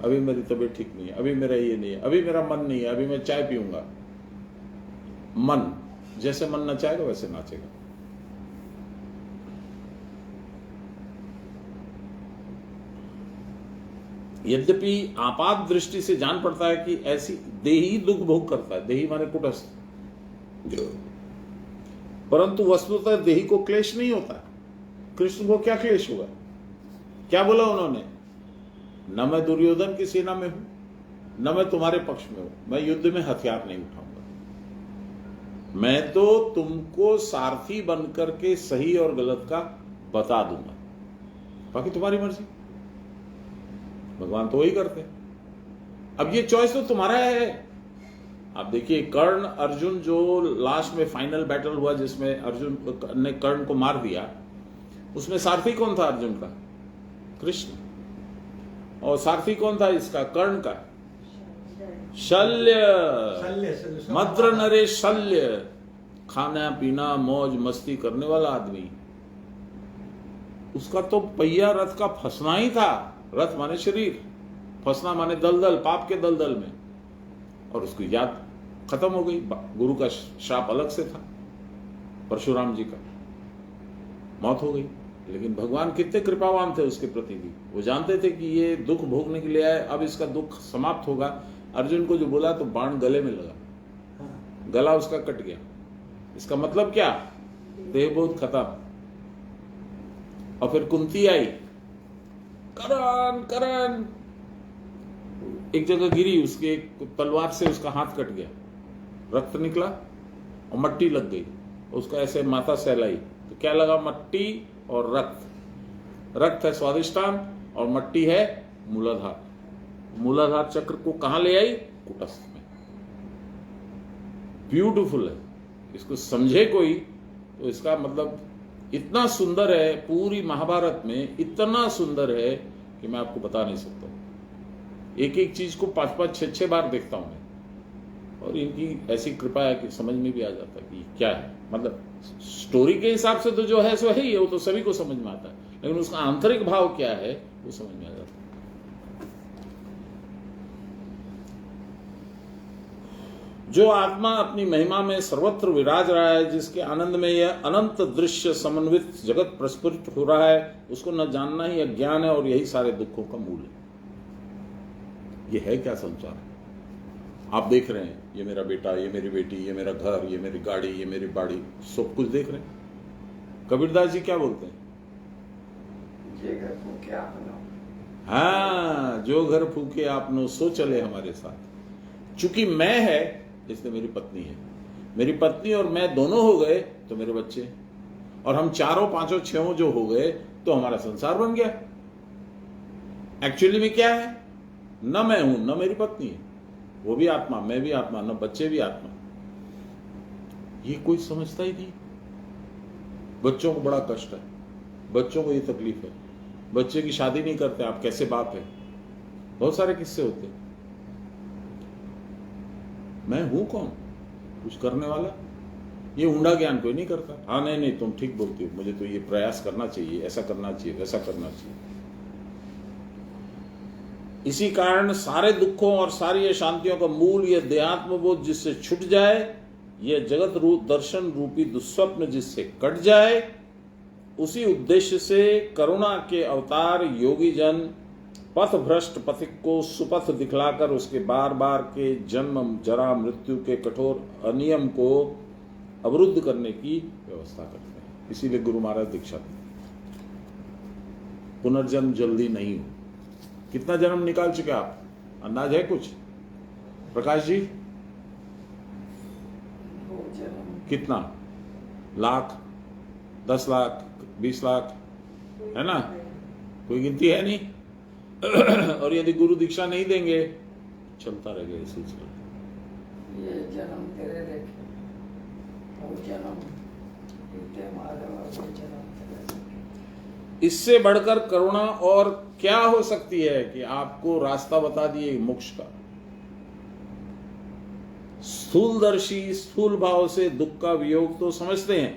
अभी मेरी तबीयत ठीक नहीं है, अभी मेरा ये नहीं है, अभी मेरा मन नहीं है, अभी मैं चाय पीऊंगा। मन जैसे मन नचाएगा वैसे नाचेगा। यद्यपि आपात दृष्टि से जान पड़ता है कि ऐसी देही दुख भोग करता है, देही माने कुटस्थ, परंतु वस्तुतः देही को क्लेश नहीं होता। कृष्ण को क्या क्लेश हुआ? क्या बोला उन्होंने? न मैं दुर्योधन की सेना में हूं, न मैं तुम्हारे पक्ष में हूं, मैं युद्ध में हथियार नहीं उठाऊंगा। मैं तो तुमको सारथी बनकर के सही और गलत का बता दूंगा, बाकी तुम्हारी मर्जी। भगवान तो वही करते। अब ये चॉइस तो तुम्हारा है। आप देखिए कर्ण अर्जुन जो लास्ट में फाइनल बैटल हुआ, जिसमें अर्जुन ने कर्ण को मार दिया, उसमें सारथी कौन था अर्जुन का? कृष्ण। और सारथी कौन था इसका? कर्ण का शल्य। मद्र नरेश शल्य, खाना पीना मौज मस्ती करने वाला आदमी। उसका तो पहिया रथ का फंसना ही था। रथ माने शरीर, फंसना माने दलदल, पाप के दलदल में। और उसकी याद खत्म हो गई। गुरु का श्राप अलग से था, परशुराम जी का, मौत हो गई। लेकिन भगवान कितने कृपावान थे उसके प्रति भी। वो जानते थे कि ये दुख भोगने के लिए आए, अब इसका दुख समाप्त होगा। अर्जुन को जो बोला तो बाण गले में लगा, गला उसका कट गया। इसका मतलब क्या? देह बोध खत्म। और फिर कुंती आई, करण करण, एक जगह गिरी, उसके तलवार से उसका हाथ कट गया, रक्त निकला और मट्टी लग गई। उसका ऐसे माथा सहलाई तो क्या लगा? मट्टी और रक्त। रक्त है स्वादिष्टान और मट्टी है मूलाधार। मूलाधार चक्र को कहां ले आई? कुटस्थ में। ब्यूटीफुल है। इसको समझे कोई तो इसका मतलब इतना सुंदर है, पूरी महाभारत में इतना सुंदर है कि मैं आपको बता नहीं सकता। एक एक चीज को 5-5, 6-6 बार देखता हूं मैं, और इनकी ऐसी कृपा है कि समझ में भी आ जाता है कि क्या है। मतलब स्टोरी के हिसाब से तो जो है सो है ही, वो तो सभी को समझ में आता है, लेकिन उसका आंतरिक भाव क्या है वो समझ में आ जाता है। जो आत्मा अपनी महिमा में सर्वत्र विराज रहा है, जिसके आनंद में यह अनंत दृश्य समन्वित जगत प्रस्फुटित हो रहा है, उसको न जानना ही अज्ञान है, और यही सारे दुखों का मूल है। ये है क्या संसार? आप देख रहे हैं, ये मेरा बेटा, ये मेरी बेटी, ये मेरा घर, ये मेरी गाड़ी, ये मेरी बाड़ी, सब कुछ देख रहे हैं। कबीरदास जी क्या बोलते हैं? ये घर फूके आपनो। हाँ, जो घर फूके आपनो सो चले हमारे साथ। चूंकि मैं है इसलिए मेरी पत्नी है, मेरी पत्नी और मैं दोनों हो गए तो मेरे बच्चे, और हम 4, 5, 6 जो हो गए तो हमारा संसार बन गया। एक्चुअली में क्या है? न मैं हूं, न मेरी पत्नी है, वो भी आत्मा, मैं भी आत्मा, न बच्चे भी आत्मा। ये कोई समझता ही नहीं। बच्चों को बड़ा कष्ट है, बच्चों को ये तकलीफ है, बच्चे की शादी नहीं करते, आप कैसे बाप है। बहुत सारे किस्से होते हैं। मैं हूं कौन? कुछ करने वाला? ये ऊंडा ज्ञान कोई नहीं करता। हाँ नहीं, तुम ठीक बोलती हो, मुझे तो ये प्रयास करना चाहिए, ऐसा करना चाहिए, वैसा करना चाहिए। इसी कारण सारे दुखों और सारी अशांतियों का मूल यह देहात्म बोध जिससे छूट जाए, यह जगत रूप दर्शन रूपी दुस्वप्न जिससे कट जाए, उसी उद्देश्य से करुणा के अवतार योगी जन पथ भ्रष्ट पथिक को सुपथ दिखलाकर उसके बार बार के जन्म जरा मृत्यु के कठोर अनियम को अवरुद्ध करने की व्यवस्था करते हैं। इसीलिए गुरु महाराज दीक्षा देते, पुनर्जन्म जल्दी नहीं हो। कितना जन्म निकाल चुके आप? अंदाज है कुछ? प्रकाश जी कितना? लाख, 10 लाख, 20 लाख, है ना? कोई गिनती है नहीं। और यदि गुरु दीक्षा नहीं देंगे, चलता रहेगा ये सिलसिला। ये जन्म तेरे देखे, वो जन्म पीते माधव, और ये जन्म तेरे देखे। इससे बढ़कर करुणा और क्या हो सकती है कि आपको रास्ता बता दिए मोक्ष का। स्थूलदर्शी स्थूल भाव से दुख का वियोग तो समझते हैं,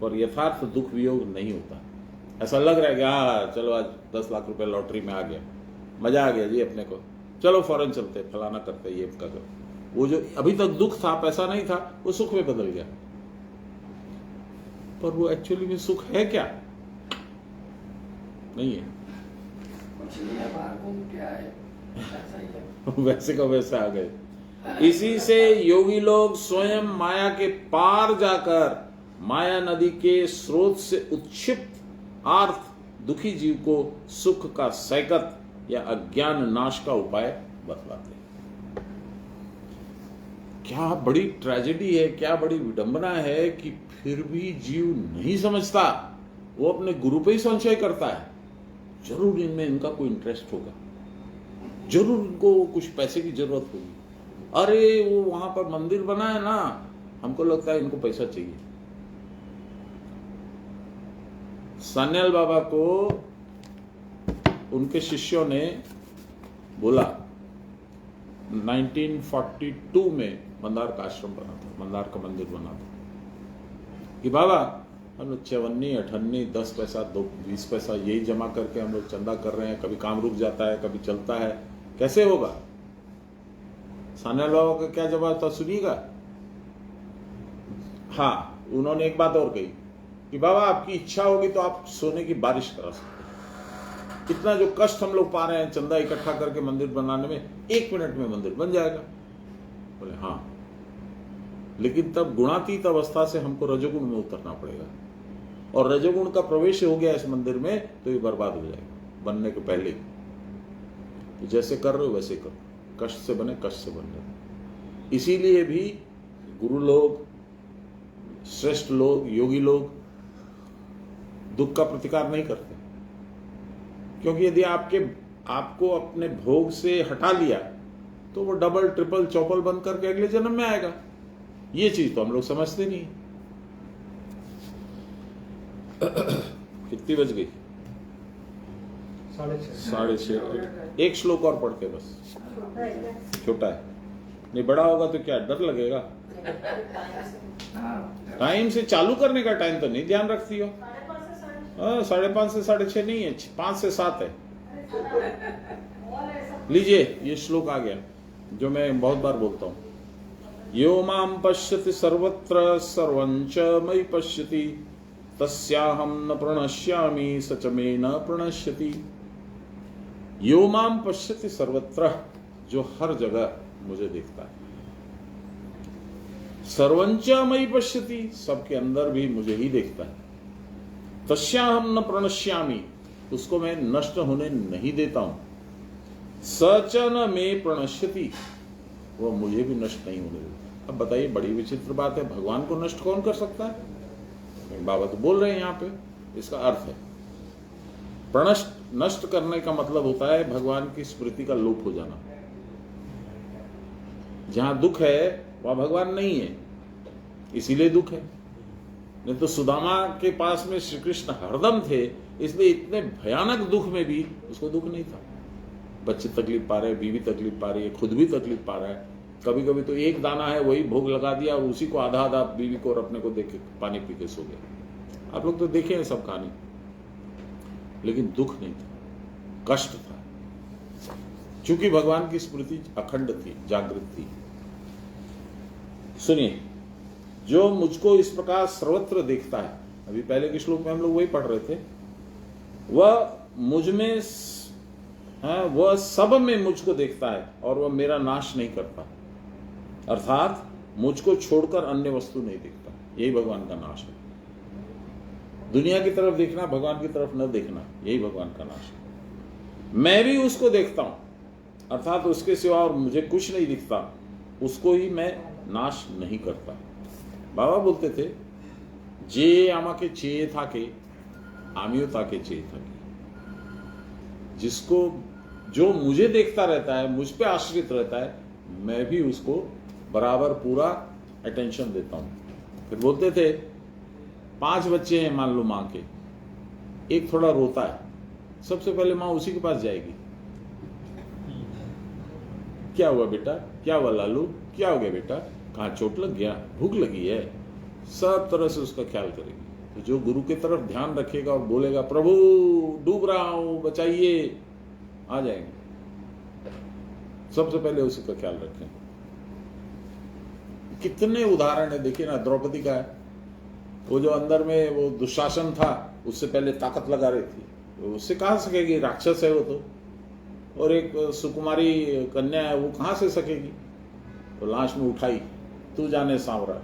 पर यथार्थ दुख वियोग नहीं होता। ऐसा लग रहा है कि हाँ चलो आज 10 लाख रुपए लॉटरी में आ गया, मजा आ गया जी अपने को, चलो फौरन चलते, फलाना करते, ये कर। वो जो अभी तक दुख था, पैसा नहीं था, वो सुख में बदल गया। पर वो एक्चुअली में सुख है क्या? नहीं है। कुछ नहीं है, बाहर घूम के आए, ऐसा ही है। वैसे का वैसे आ गए। इसी से योगी लोग स्वयं माया के पार जाकर माया नदी के स्रोत से उत्क्षिप्त आर्थ दुखी जीव को सुख का सैकत या अज्ञान नाश का उपाय बतलाते हैं। क्या बड़ी ट्रेजेडी है, क्या बड़ी विडंबना है कि फिर भी जीव नहीं समझता, वो अपने गुरु पे ही संशय करता है। जरूर इनमें इनका कोई इंटरेस्ट होगा, जरूर इनको कुछ पैसे की जरूरत होगी। अरे वो वहां पर मंदिर बना है ना, हमको लगता है इनको पैसा चाहिए। सान्याल बाबा को उनके शिष्यों ने बोला 1942 में मंदार का आश्रम बना था, मंदार का मंदिर बना था, कि बाबा हम लोग 54, 58, 10 पैसा 20 पैसा यही जमा करके हम लोग चंदा कर रहे हैं, कभी काम रुक जाता है, कभी चलता है, कैसे होगा? सान्याल बाबा का क्या जवाब था सुनिएगा। हाँ, उन्होंने एक बात और कही कि बाबा आपकी इच्छा होगी तो आप सोने की बारिश करा सकते हैं। इतना जो कष्ट हम लोग पा रहे हैं चंदा इकट्ठा करके मंदिर बनाने में, 1 मिनट में मंदिर बन जाएगा। बोले हाँ, लेकिन तब गुणातीत अवस्था से हमको रजोगुण में उतरना पड़ेगा, और रजोगुण का प्रवेश हो गया इस मंदिर में तो ये बर्बाद हो जाएगा बनने के पहले। तो जैसे कर रहे हो वैसे करो, कष्ट से बने, कष्ट से बन रहे। इसीलिए भी गुरु लोग, श्रेष्ठ लोग, योगी लोग दुख का प्रतिकार नहीं करते, क्योंकि यदि आपको अपने भोग से हटा लिया तो वो डबल ट्रिपल चौपल बंद करके अगले जन्म में आएगा। ये चीज तो हम लोग समझते नहीं। कितनी बज गई? 6:30। एक श्लोक और पढ़ते बस। छोटा है, नहीं बड़ा होगा तो क्या डर लगेगा? टाइम से चालू करने का टाइम तो नहीं ध्यान रखती हो। 5:30 से 6:30 नहीं है, 5 से 7 है। लीजिए, ये श्लोक आ गया जो मैं बहुत बार बोलता हूं। यो माम पश्यति सर्वत्र सर्वंच मयि पश्यति तस्याहं न प्रणश्यामि सच मे न प्रणश्यति। यो माम पश्यति सर्वत्र, जो हर जगह मुझे देखता है। सर्वंच मयि पश्यति, सबके अंदर भी मुझे ही देखता है। तस्याहं न प्रणश्यामि, उसको मैं नष्ट होने नहीं देता हूं। सच न मे प्रणश्यति, वो मुझे भी नष्ट नहीं होने देता। अब बताइए, बड़ी विचित्र बात है, भगवान को नष्ट कौन कर सकता है? बाबा तो बोल रहे हैं यहाँ पे, इसका अर्थ है नष्ट करने का मतलब होता है भगवान की स्मृति का लोप हो जाना। जहां दुख है वहां भगवान नहीं है, इसीलिए दुख है। नहीं तो सुदामा के पास में श्री कृष्ण हरदम थे, इसलिए इतने भयानक दुख में भी उसको दुख नहीं था। बच्चे तकलीफ पा रहे हैं, बीवी तकलीफ पा रही है, खुद भी तकलीफ पा रहा है। कभी कभी तो एक दाना है वही भोग लगा दिया और उसी को आधा आधा बीवी को और अपने को देख के पानी पी के सो गया। आप लोग तो देखे हैं सब कहानी, लेकिन दुख नहीं था, कष्ट था, क्योंकि भगवान की स्मृति अखंड थी, जागृत थी। सुनिए, जो मुझको इस प्रकार सर्वत्र देखता है, अभी पहले के श्लोक में हम लोग वही पढ़ रहे थे, वह मुझ में वह सब में मुझको देखता है और वह मेरा नाश नहीं करता, अर्थात मुझको छोड़कर अन्य वस्तु नहीं देखता। यही भगवान का नाश है। दुनिया की तरफ देखना, भगवान की तरफ न देखना, यही भगवान का नाश है। मैं भी उसको देखता हूं, अर्थात उसके सिवा और मुझे कुछ नहीं दिखता, उसको ही मैं नाश नहीं करता। बाबा बोलते थे, जे आमाके চেয়ে থাকে আমিও তাকে চেয়ে থাকি। जिसको जो मुझे देखता रहता है, मुझ पे आश्रित रहता है, मैं भी उसको बराबर पूरा अटेंशन देता हूं। फिर बोलते थे 5 बच्चे हैं मान लो मां के, एक थोड़ा रोता है, सबसे पहले मां उसी के पास जाएगी। क्या हुआ बेटा, क्या हुआ लालू, क्या हो गया बेटा, कहाँ चोट लग गया, भूख लगी है, सब तरह से उसका ख्याल करेगी। तो जो गुरु की तरफ ध्यान रखेगा और बोलेगा प्रभु डूब रहा हूं बचाइए, आ जाएंगे। सबसे पहले उसी का ख्याल रखें। कितने उदाहरण है, देखिए ना, द्रौपदी का है, वो जो अंदर में वो दुशासन था, उससे पहले ताकत लगा रही थी, तो उससे कहां सकेगी, राक्षस है वो तो। और एक सुकुमारी कन्या है, वो कहां से सकेगी, तो लाश में उठाई, तू जाने सांवरा।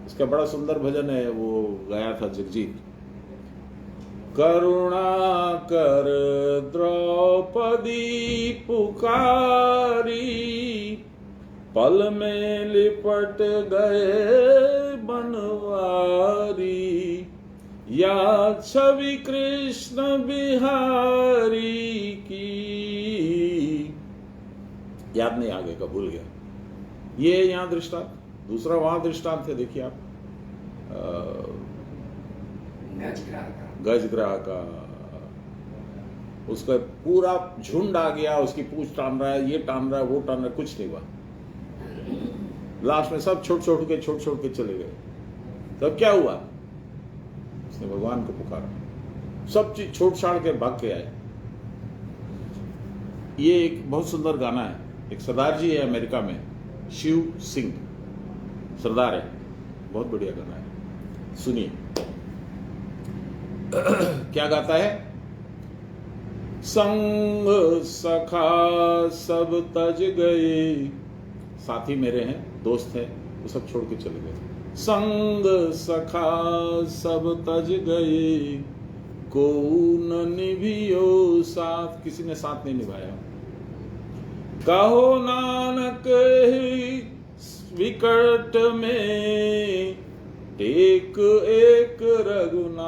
इसका बड़ा सुंदर भजन है, वो गाया था जगजीत। करुणा कर द्रौपदी पुकारी, पल में लिपट गए बनवारी, या छवि कृष्ण बिहारी की। याद नहीं, आगे का भूल गया। ये यहां दृष्टांत, दूसरा वहां दृष्टांत है, देखिए आप, गजग्राह का। उसका पूरा झुंड आ गया, उसकी पूंछ टान रहा है, ये टान रहा है, वो टान रहा है, कुछ नहीं हुआ। लास्ट में सब छोड़ छोड़ के चले गए। तब क्या हुआ, उसने भगवान को पुकारा, सब चीज छोड़ छाड़ के भाग के आए। ये एक बहुत सुंदर गाना है, एक सरदार जी है अमेरिका में, शिव सिंह सरदार है, बहुत बढ़िया गाना है, सुनिए। क्या गाता है, संग सखा सब तज गए, साथी मेरे हैं, दोस्त हैं, वो सब छोड़ के चले गए। संग सखा सब तज गए, को न निभियो साथ, किसी ने साथ नहीं निभाया। कहो नानक विकट में टेक एक रघुनाथ,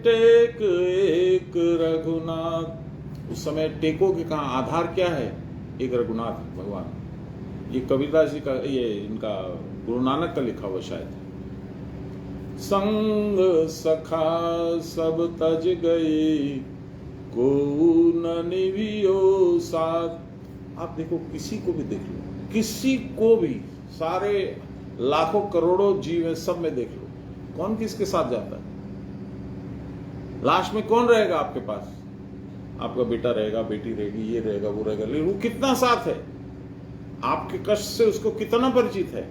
टेक एक रघुनाथ। उस समय टेको के कहा, आधार क्या है, एक रघुनाथ भगवान। ये कबीरदास जी का, ये इनका गुरु नानक का लिखा हुआ शायद। संग सखा सब तज गए, को न निभियो साथ। आप देखो, किसी को भी देख लो, किसी को भी, सारे लाखों करोड़ों जीव है, सब में देख लो, कौन किसके साथ जाता है। लास्ट में कौन रहेगा आपके पास, आपका बेटा रहेगा, बेटी रहेगी, ये रहेगा, वो रहेगा, लेकिन वो कितना साथ है, आपके कष्ट से उसको कितना परिचित है।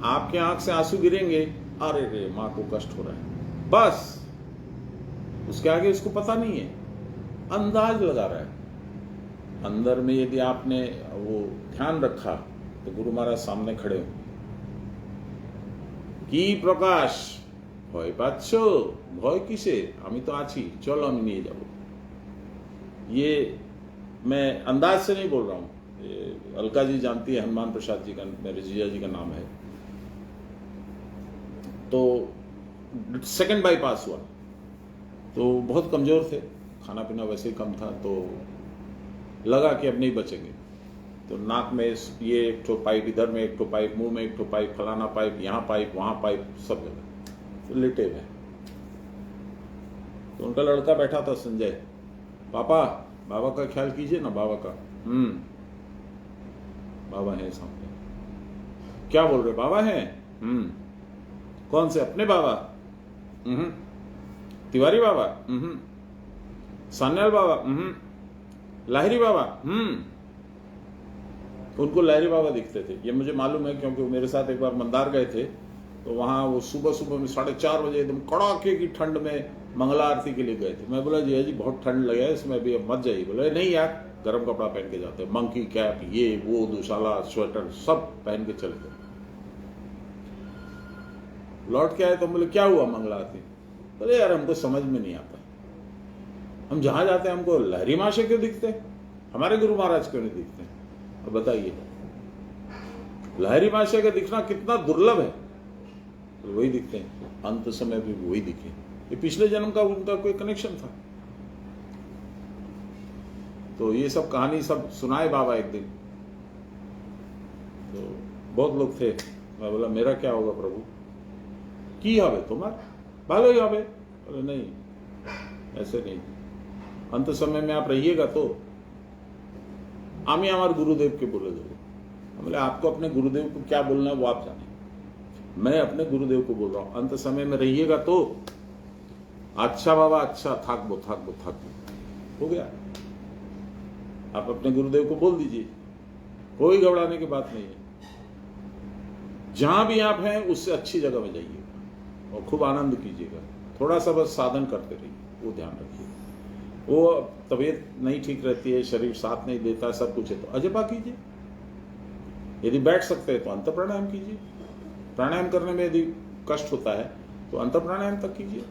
आपके आंख से आंसू गिरेंगे, अरे रे मां को कष्ट हो रहा है, बस उसके आगे उसको पता नहीं है, अंदाज लगा रहा है। अंदर में यदि आपने वो ध्यान रखा तो गुरु महाराज सामने खड़े हो, কি প্রকাশ, ভয় পাচ্ছ, ভয় কিসে, আমি তো আছি, চলো আমি নিয়ে যাব। ये मैं अंदाज से नहीं बोल रहा हूं, अलका जी जानती है, हनुमान प्रसाद जी का, मेरे जीजा जी का नाम है। तो सेकंड बाईपास हुआ, तो बहुत कमजोर थे, खाना पीना वैसे ही कम था, तो लगा कि अब नहीं बचेंगे। तो नाक में ये एक ठो पाइप, इधर में एक ठो पाइप, मुंह में एक ठो पाइप, फलाना पाइप, यहाँ पाइप, वहां पाइप, सब जगह तो लेटे हुए। तो उनका लड़का बैठा था संजय, पापा बाबा का ख्याल कीजिए ना, बाबा का। बाबा है सामने। क्या बोल रहे, बाबा हैं? कौन से, अपने बाबा? तिवारी बाबा? सान्याल बाबा? लाहिरी बाबा? उनको लाहिरी बाबा दिखते थे, ये मुझे मालूम है, क्योंकि वो मेरे साथ एक बार मंदार गए थे, तो वहां वो सुबह सुबह में 4:30 बजे एकदम कड़ाके की ठंड में मंगला आरती के लिए गए थे। मैं बोला जी बहुत ठंड लगे है, इसमें अभी अब मत जाइए। बोले नहीं यार, गर्म कपड़ा पहन के जाते हैं, मंकी कैप, ये वो, दुशाला, स्वेटर सब पहन के चले गए। लौट के आए तो बोले क्या हुआ मंगला आरती? बोले यार हमको समझ में नहीं आता, हम जहां जाते हैं हमको लहरी माशे क्यों दिखते, हमारे गुरु महाराज क्यों नहीं दिखते? अब बताइए, लहरी माशे का दिखना कितना दुर्लभ है। तो वही दिखते हैं, अंत समय भी वही दिखे। ये पिछले जन्म का उनका कोई कनेक्शन था। तो ये सब कहानी सब सुनाए बाबा एक दिन। तो बहुत लोग थे, मैं बोला मेरा क्या होगा प्रभु, की হবে তোমার ভালোই হবে। बोले नहीं, ऐसे नहीं, अंत समय में आप रहिएगा तो আমি আমার गुरुदेव के बोले देबो। बोले आपको अपने गुरुदेव को क्या बोलना है वो आप जाने, मैं अपने गुरुदेव को बोल रहा हूं, अंत समय में रहिएगा तो। अच्छा बाबा अच्छा, থাকবো থাকবো থাকবো, हो गया। आप अपने गुरुदेव को बोल दीजिए, कोई घबराने की बात नहीं है। जहां भी आप हैं उससे अच्छी जगह में जाइए और खूब आनंद कीजिएगा। थोड़ा सा बस साधन करते रहिए, वो ध्यान रखिए। वो तबीयत नहीं ठीक रहती है, शरीर साथ नहीं देता, सब कुछ है तो अजपा कीजिए। यदि बैठ सकते हैं तो अंत प्राणायाम कीजिए। प्राणायाम करने में यदि कष्ट होता है तो अंत प्राणायाम तक कीजिए।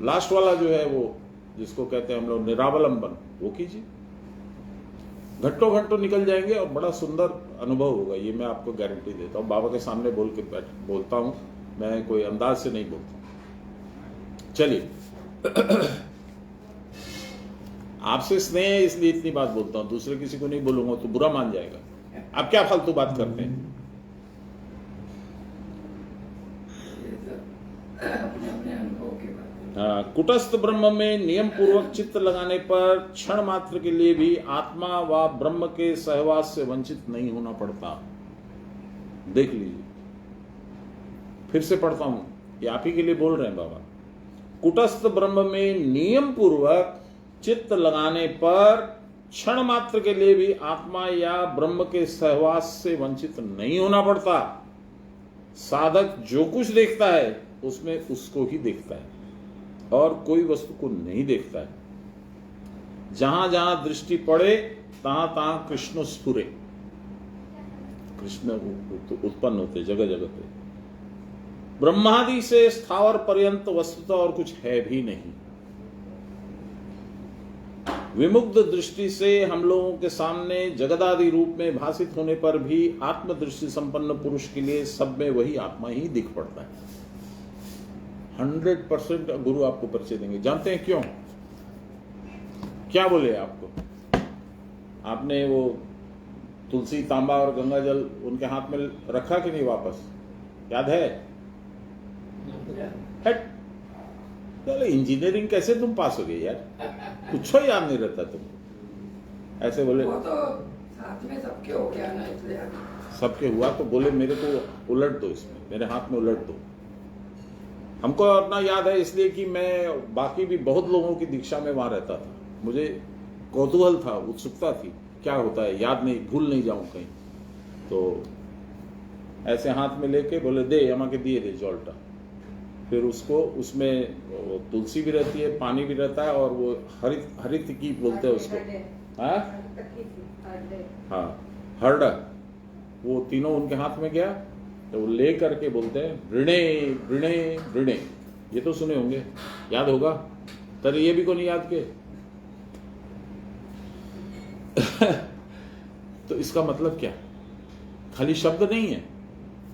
लास्ट वाला जो है वो जिसको कहते हैं हम लोग निरावलंबन, वो कीजिए। घंटों घंटों निकल जाएंगे और बड़ा सुंदर अनुभव होगा, ये मैं आपको गारंटी देता हूँ। बाबा के सामने बोलता हूँ, मैं कोई अंदाज से नहीं बोलता। चलिए, आपसे स्नेह है इसलिए इतनी बात बोलता हूँ, दूसरे किसी को नहीं बोलूंगा तो बुरा मान जाएगा। आप क्या फालतू बात करते हैं। अपने अनुभव की बात। कुटस्थ ब्रह्म में नियम पूर्वक चित्त लगाने पर क्षण मात्र के लिए भी आत्मा व ब्रह्म के सहवास से वंचित नहीं होना पड़ता। देख लीजिए, फिर से पढ़ता हूं, ये आप ही के लिए बोल रहे हैं बाबा। कुटस्थ ब्रह्म में नियम पूर्वक चित्त लगाने पर क्षण मात्र के लिए भी आत्मा या ब्रह्म के सहवास से वंचित नहीं होना पड़ता। साधक जो कुछ देखता है उसमें उसको ही देखता है और कोई वस्तु को नहीं देखता है। जहां जहां दृष्टि पड़े तहां तहां कृष्ण स्फुरे, कृष्ण उत्पन्न होते जगह जगह पे। ब्रह्मादि से स्थावर पर्यंत वस्तुतः और कुछ है भी नहीं। विमुग्ध दृष्टि से हम लोगों के सामने जगदादि रूप में भासित होने पर भी आत्मदृष्टि संपन्न पुरुष के लिए सब में वही आत्मा ही दिख पड़ता है। 100% गुरु आपको परिचय देंगे। जानते हैं क्यों? क्या बोले आपको? आपने वो तुलसी, तांबा और गंगा जल उनके हाथ में रखा कि नहीं वापस? याद है? हट, चलो इंजीनियरिंग कैसे तुम पास हो गए यार, कुछ याद नहीं रहता तुम। ऐसे बोले वो तो साथ में सबके हो गया ना, इसलिए सबके हुआ तो बोले मेरे को उलट दो, इसमें मेरे हाथ में उलट दो। हमको अपना याद है इसलिए कि मैं बाकी भी बहुत लोगों की दीक्षा में वहां रहता था। मुझे कौतूहल था, उत्सुकता थी, क्या होता है, याद नहीं, भूल नहीं जाऊं कहीं। तो ऐसे हाथ में लेके बोले दे, अमा के दिए दे जॉल्टा। फिर उसको उसमें तुलसी भी रहती है, पानी भी रहता है और वो हरित की बोलते हैं उसको, हाँ हरडा, वो तीनों उनके हाथ में गया तो वो ले करके बोलते हैं वृणे वृणे वृणे। ये तो सुने होंगे, याद होगा, तर ये भी को नहीं याद के। तो इसका मतलब क्या? खाली शब्द नहीं है,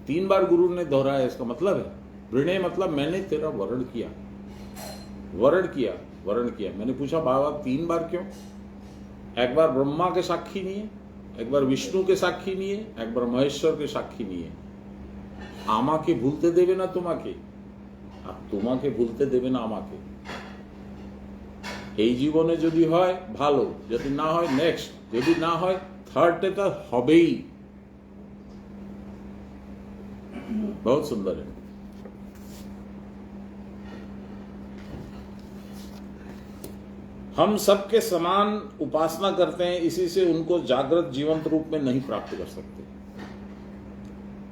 3 बार गुरु ने दोहराया। इसका मतलब है वृणे मतलब मैंने तेरा वर्ण किया, वर्ण किया, वर्ण किया। मैंने पूछा बाबा 3 बार क्यों? एक बार ब्रह्मा के साक्षी नहीं है, एक बार विष्णु के साक्षी नहीं है, एक बार महेश्वर के साक्षी नहीं है। আমাকে ভুলতে দেবে না তোমাকে, আর তোমাকে ভুলতে দেবে না আমাকে। এই জীবনে যদি হয় ভালো, যদি না হয় নেক্সট, যদি না হয় থার্ডে তো হবেই। बहुत सुंदर है। हम सबके समान उपासना करते हैं, इसी से उनको जागृत जीवंत रूप में नहीं प्राप्त कर सकते।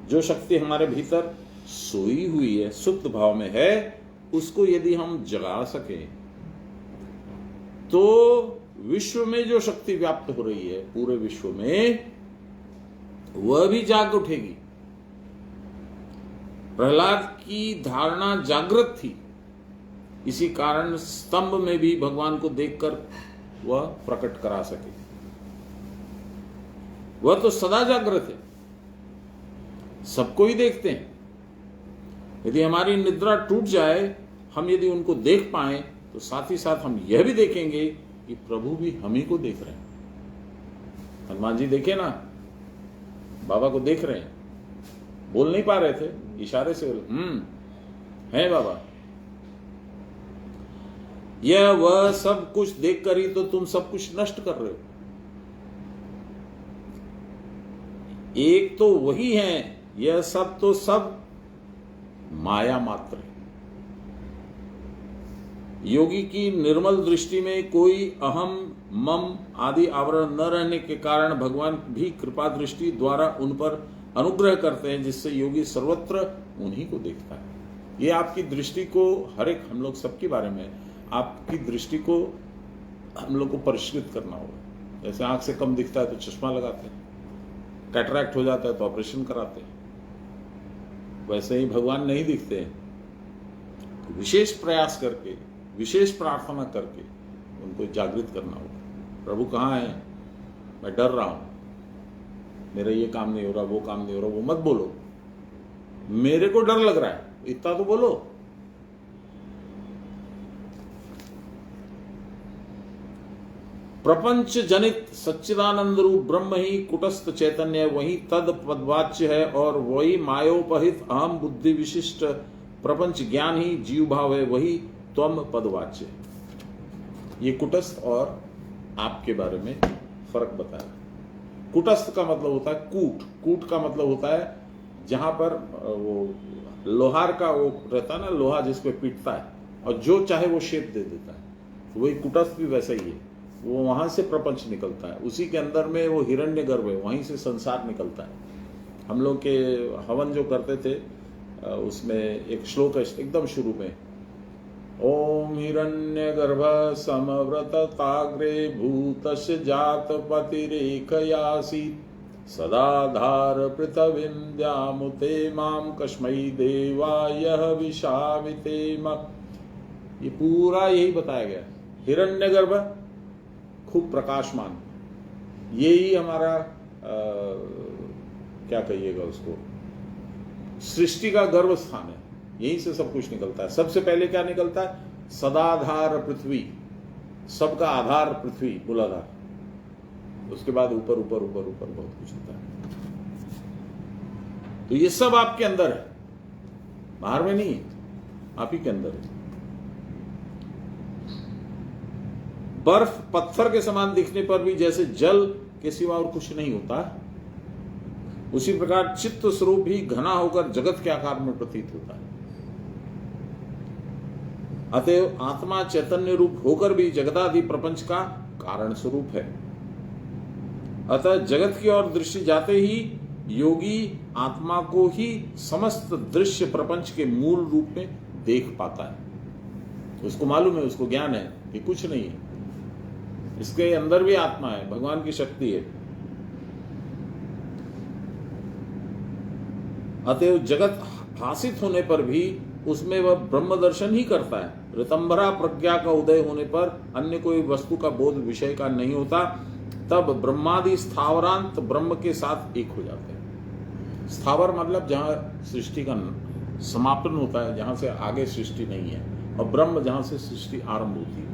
जो शक्ति हमारे भीतर सोई हुई है, सुप्त भाव में है, उसको यदि हम जगा सके तो विश्व में जो शक्ति व्याप्त हो रही है पूरे विश्व में, वह भी जाग उठेगी। प्रहलाद की धारणा जागृत थी, इसी कारण स्तंभ में भी भगवान को देखकर वह प्रकट करा सके। वह तो सदा जागृत है, सबको ही देखते हैं। यदि हमारी निद्रा टूट जाए, हम यदि उनको देख पाए, तो साथ ही साथ हम यह भी देखेंगे कि प्रभु भी हम ही को देख रहे हैं। हनुमान जी देखे ना, बाबा को देख रहे हैं, बोल नहीं पा रहे थे, इशारे से बोले है बाबा। यह वह सब कुछ देखकर ही तो तुम सब कुछ नष्ट कर रहे हो। एक तो वही है, यह सब तो सब माया मात्र है। योगी की निर्मल दृष्टि में कोई अहम मम आदि आवरण न रहने के कारण भगवान भी कृपा दृष्टि द्वारा उन पर अनुग्रह करते हैं, जिससे योगी सर्वत्र उन्हीं को देखता है। ये आपकी दृष्टि को, हर एक हम लोग सबके बारे में, आपकी दृष्टि को हम लोग को परिष्कृत करना होगा। जैसे आंख से कम दिखता है तो चश्मा लगाते हैं, कैटरैक्ट हो जाता है तो ऑपरेशन कराते हैं, वैसे ही भगवान नहीं दिखते हैं तो विशेष प्रयास करके, विशेष प्रार्थना करके उनको जागृत करना होगा। प्रभु कहाँ है, मैं डर रहा हूं, मेरा ये काम नहीं हो रहा, वो काम नहीं हो रहा, वो मत बोलो, मेरे को डर लग रहा है, इतना तो बोलो। प्रपंच जनित सच्चिदानंद रूप ब्रह्म ही कुटस्थ चैतन्य है, वही तद पदवाच्य है, और वही मायोपहित अहम बुद्धि विशिष्ट प्रपंच ज्ञान ही जीव भाव है, वही त्वम पदवाच्य है। ये कुटस्थ और आपके बारे में फर्क बताया। कुटस्थ का मतलब होता है कूट, कूट का मतलब होता है जहां पर वो लोहार का वो रहता है ना, लोहा जिस पे पीटता है और जो चाहे वो शेप दे देता है, तो वही कुटस्थ भी वैसा ही है। वो वहां से प्रपंच निकलता है, उसी के अंदर में वो हिरण्य गर्भ है, वहीं से संसार निकलता है। हम लोग के हवन जो करते थे उसमें एक श्लोक है एकदम शुरू में, ओम हिरण्यगर्भ समव्रत ताग्रे भूतस्य जात पतिरेकयासी सदाधार पृथ्वीं द्यामुते माम कस्मै देवाय विशामिते मा। ये पूरा यही बताया गया। हिरण्यगर्भ खूब प्रकाशमान, यही हमारा क्या कहिएगा उसको, सृष्टि का गर्भ स्थान है, यहीं से सब कुछ निकलता है। सबसे पहले क्या निकलता है, सदाधार पृथ्वी, सबका आधार पृथ्वी, मूलाधार, उसके बाद ऊपर ऊपर ऊपर ऊपर बहुत कुछ होता है। तो ये सब आपके अंदर है, बाहर में नहीं है, आप ही के अंदर है। बर्फ पत्थर के समान दिखने पर भी जैसे जल के सिवा और कुछ नहीं होता, उसी प्रकार चित्त स्वरूप भी घना होकर जगत के आकार में प्रतीत होता है। अतएव आत्मा चैतन्य रूप होकर भी जगदादि प्रपंच का कारण स्वरूप है। अतः जगत की ओर दृष्टि जाते ही योगी आत्मा को ही समस्त दृश्य प्रपंच के मूल रूप में देख पाता है। उसको मालूम है, उसको ज्ञान है कि कुछ नहीं है, इसके अंदर भी आत्मा है, भगवान की शक्ति है। अतएव जगत भासित होने पर भी उसमें वह ब्रह्म दर्शन ही करता है। ऋतंभरा प्रज्ञा का उदय होने पर अन्य कोई वस्तु का बोध विषय का नहीं होता, तब ब्रह्मादि स्थावरांत ब्रह्म के साथ एक हो जाते हैं। स्थावर मतलब जहां सृष्टि का समापन होता है, जहां से आगे सृष्टि नहीं है, और ब्रह्म जहां से सृष्टि आरंभ होती है।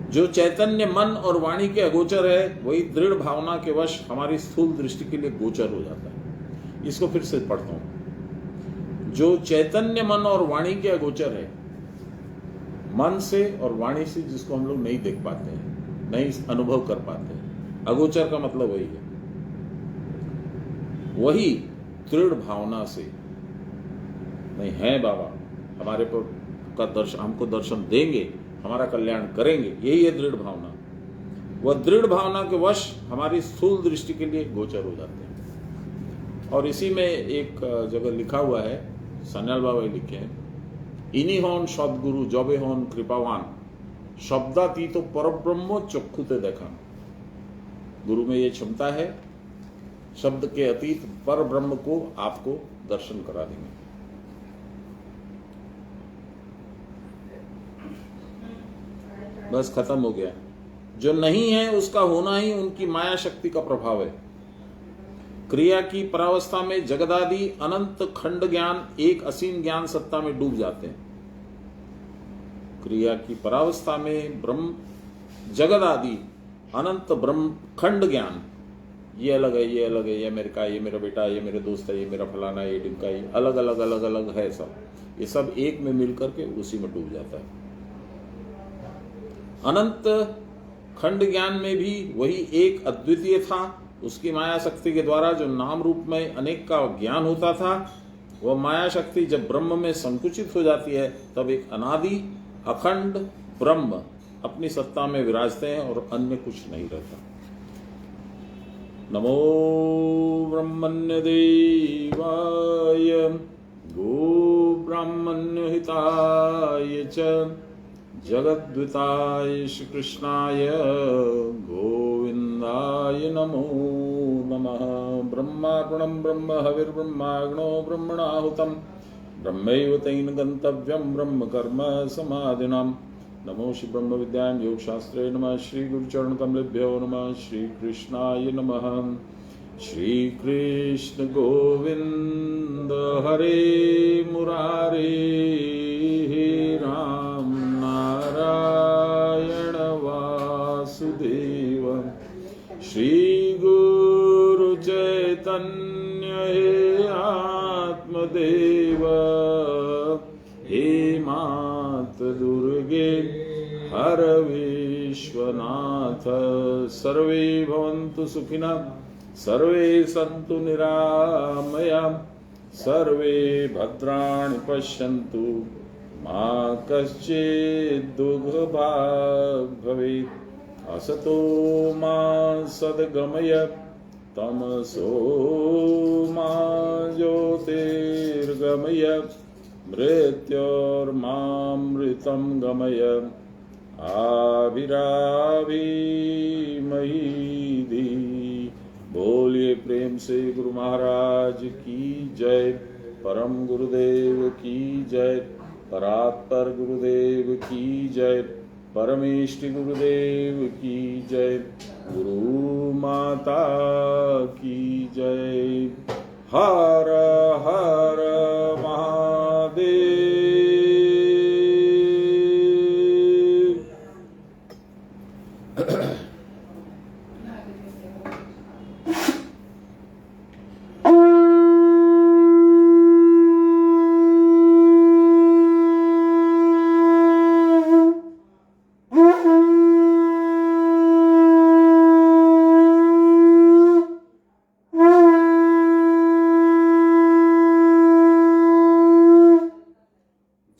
जो चैतन्य मन और वाणी के अगोचर है, वही दृढ़ भावना के वश हमारी स्थूल दृष्टि के लिए गोचर हो जाता है। इसको फिर से पढ़ता हूं। जो चैतन्य मन और वाणी के अगोचर है, मन से और वाणी से जिसको हम लोग नहीं देख पाते हैं, नहीं अनुभव कर पाते हैं, अगोचर का मतलब वही है। वही दृढ़ भावना से नहीं है, बाबा हमारे पर का दर्शन, हमको दर्शन देंगे, हमारा कल्याण करेंगे, यही है दृढ़ भावना। वह दृढ़ भावना के वश हमारी स्थूल दृष्टि के लिए गोचर हो जाते हैं। और इसी में एक जगह लिखा हुआ है, सन्याल बाबा लिखे हैं, इन्हीं होन सदगुरु जबे होन कृपावान, शब्दातीत तो परब्रह्म चक्षुते देखा। गुरु में ये क्षमता है, शब्द के अतीत पर ब्रह्म को आपको दर्शन करा देंगे। बस खत्म हो गया। जो नहीं है उसका होना ही उनकी माया शक्ति का प्रभाव है। क्रिया की परावस्था में जगदादि अनंत खंड ज्ञान एक असीम ज्ञान सत्ता में डूब जाते हैं। क्रिया की परावस्था में ब्रह्म जगदादि अनंत ब्रह्म खंड ज्ञान, ये अलग है, ये अलग है, ये मेरे का, ये मेरा बेटा, ये मेरे दोस्त है, ये मेरा फलाना, ये ढिमका, ये अलग अलग अलग अलग है सब, ये सब एक में मिल करके उसी में डूब जाता है। अनंत खंड ज्ञान में भी वही एक अद्वितीय था, उसकी माया शक्ति के द्वारा जो नाम रूप में अनेक का ज्ञान होता था, वह माया शक्ति जब ब्रह्म में संकुचित हो जाती है तब एक अनादि अखंड ब्रह्म अपनी सत्ता में विराजते हैं और अन्य कुछ नहीं रहता। नमो ब्रह्मण्य देवाय गो ब्राह्मण्य हिताय च जगद्विताय श्री कृष्णाय गोविंदाय नमो नमः। ब्रह्मार्पणं ब्रह्म हविर्ब्रह्माग्नो ब्रह्मणाहुतं ब्रह्मैव तेन गन्तव्यं ब्रह्म कर्म समाधिनाम्। नमो श्री ब्रह्म विद्यां योग शास्त्रे नमः। श्री गुरुचरण कमलेभ्यो नमः। श्री कृष्णाय नमः। श्री कृष्ण गोविंद हरे मुरारे, हे राम नारायण वासुदेव। श्री गुरु चैतन्य हे आत्मदेव, हे मात दुर्गे हर विश्वनाथ। सर्वे भवन्तु सुखिनः, सर्वे सन्तु निरामया, सर्वे भद्राणि पश्यन्तु, मा कश्चित् दुःखभाग् भवेत्। असतो मा सद्गमय, तमसो मा ज्योतिर्गमय, मृत्योर्मामृतं गमय। आविराविमहीधि। बोलिए प्रेम से गुरु महाराज की जय, परम गुरुदेव की जय, परात्पर गुरुदेव की जय, परमेष्टि गुरुदेव की जय, गुरु माता की जय। हर हर महादेव।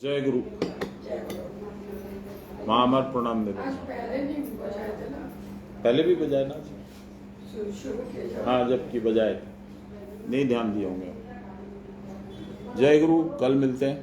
जय गुरु। महामर प्रणाम दे। आज पहले नहीं बजाए थे ना, पहले भी बजाए ना, शुरू किए जब। हाँ जबकि बजाए थे, नहीं ध्यान दिए होंगे। जय गुरु, कल मिलते हैं।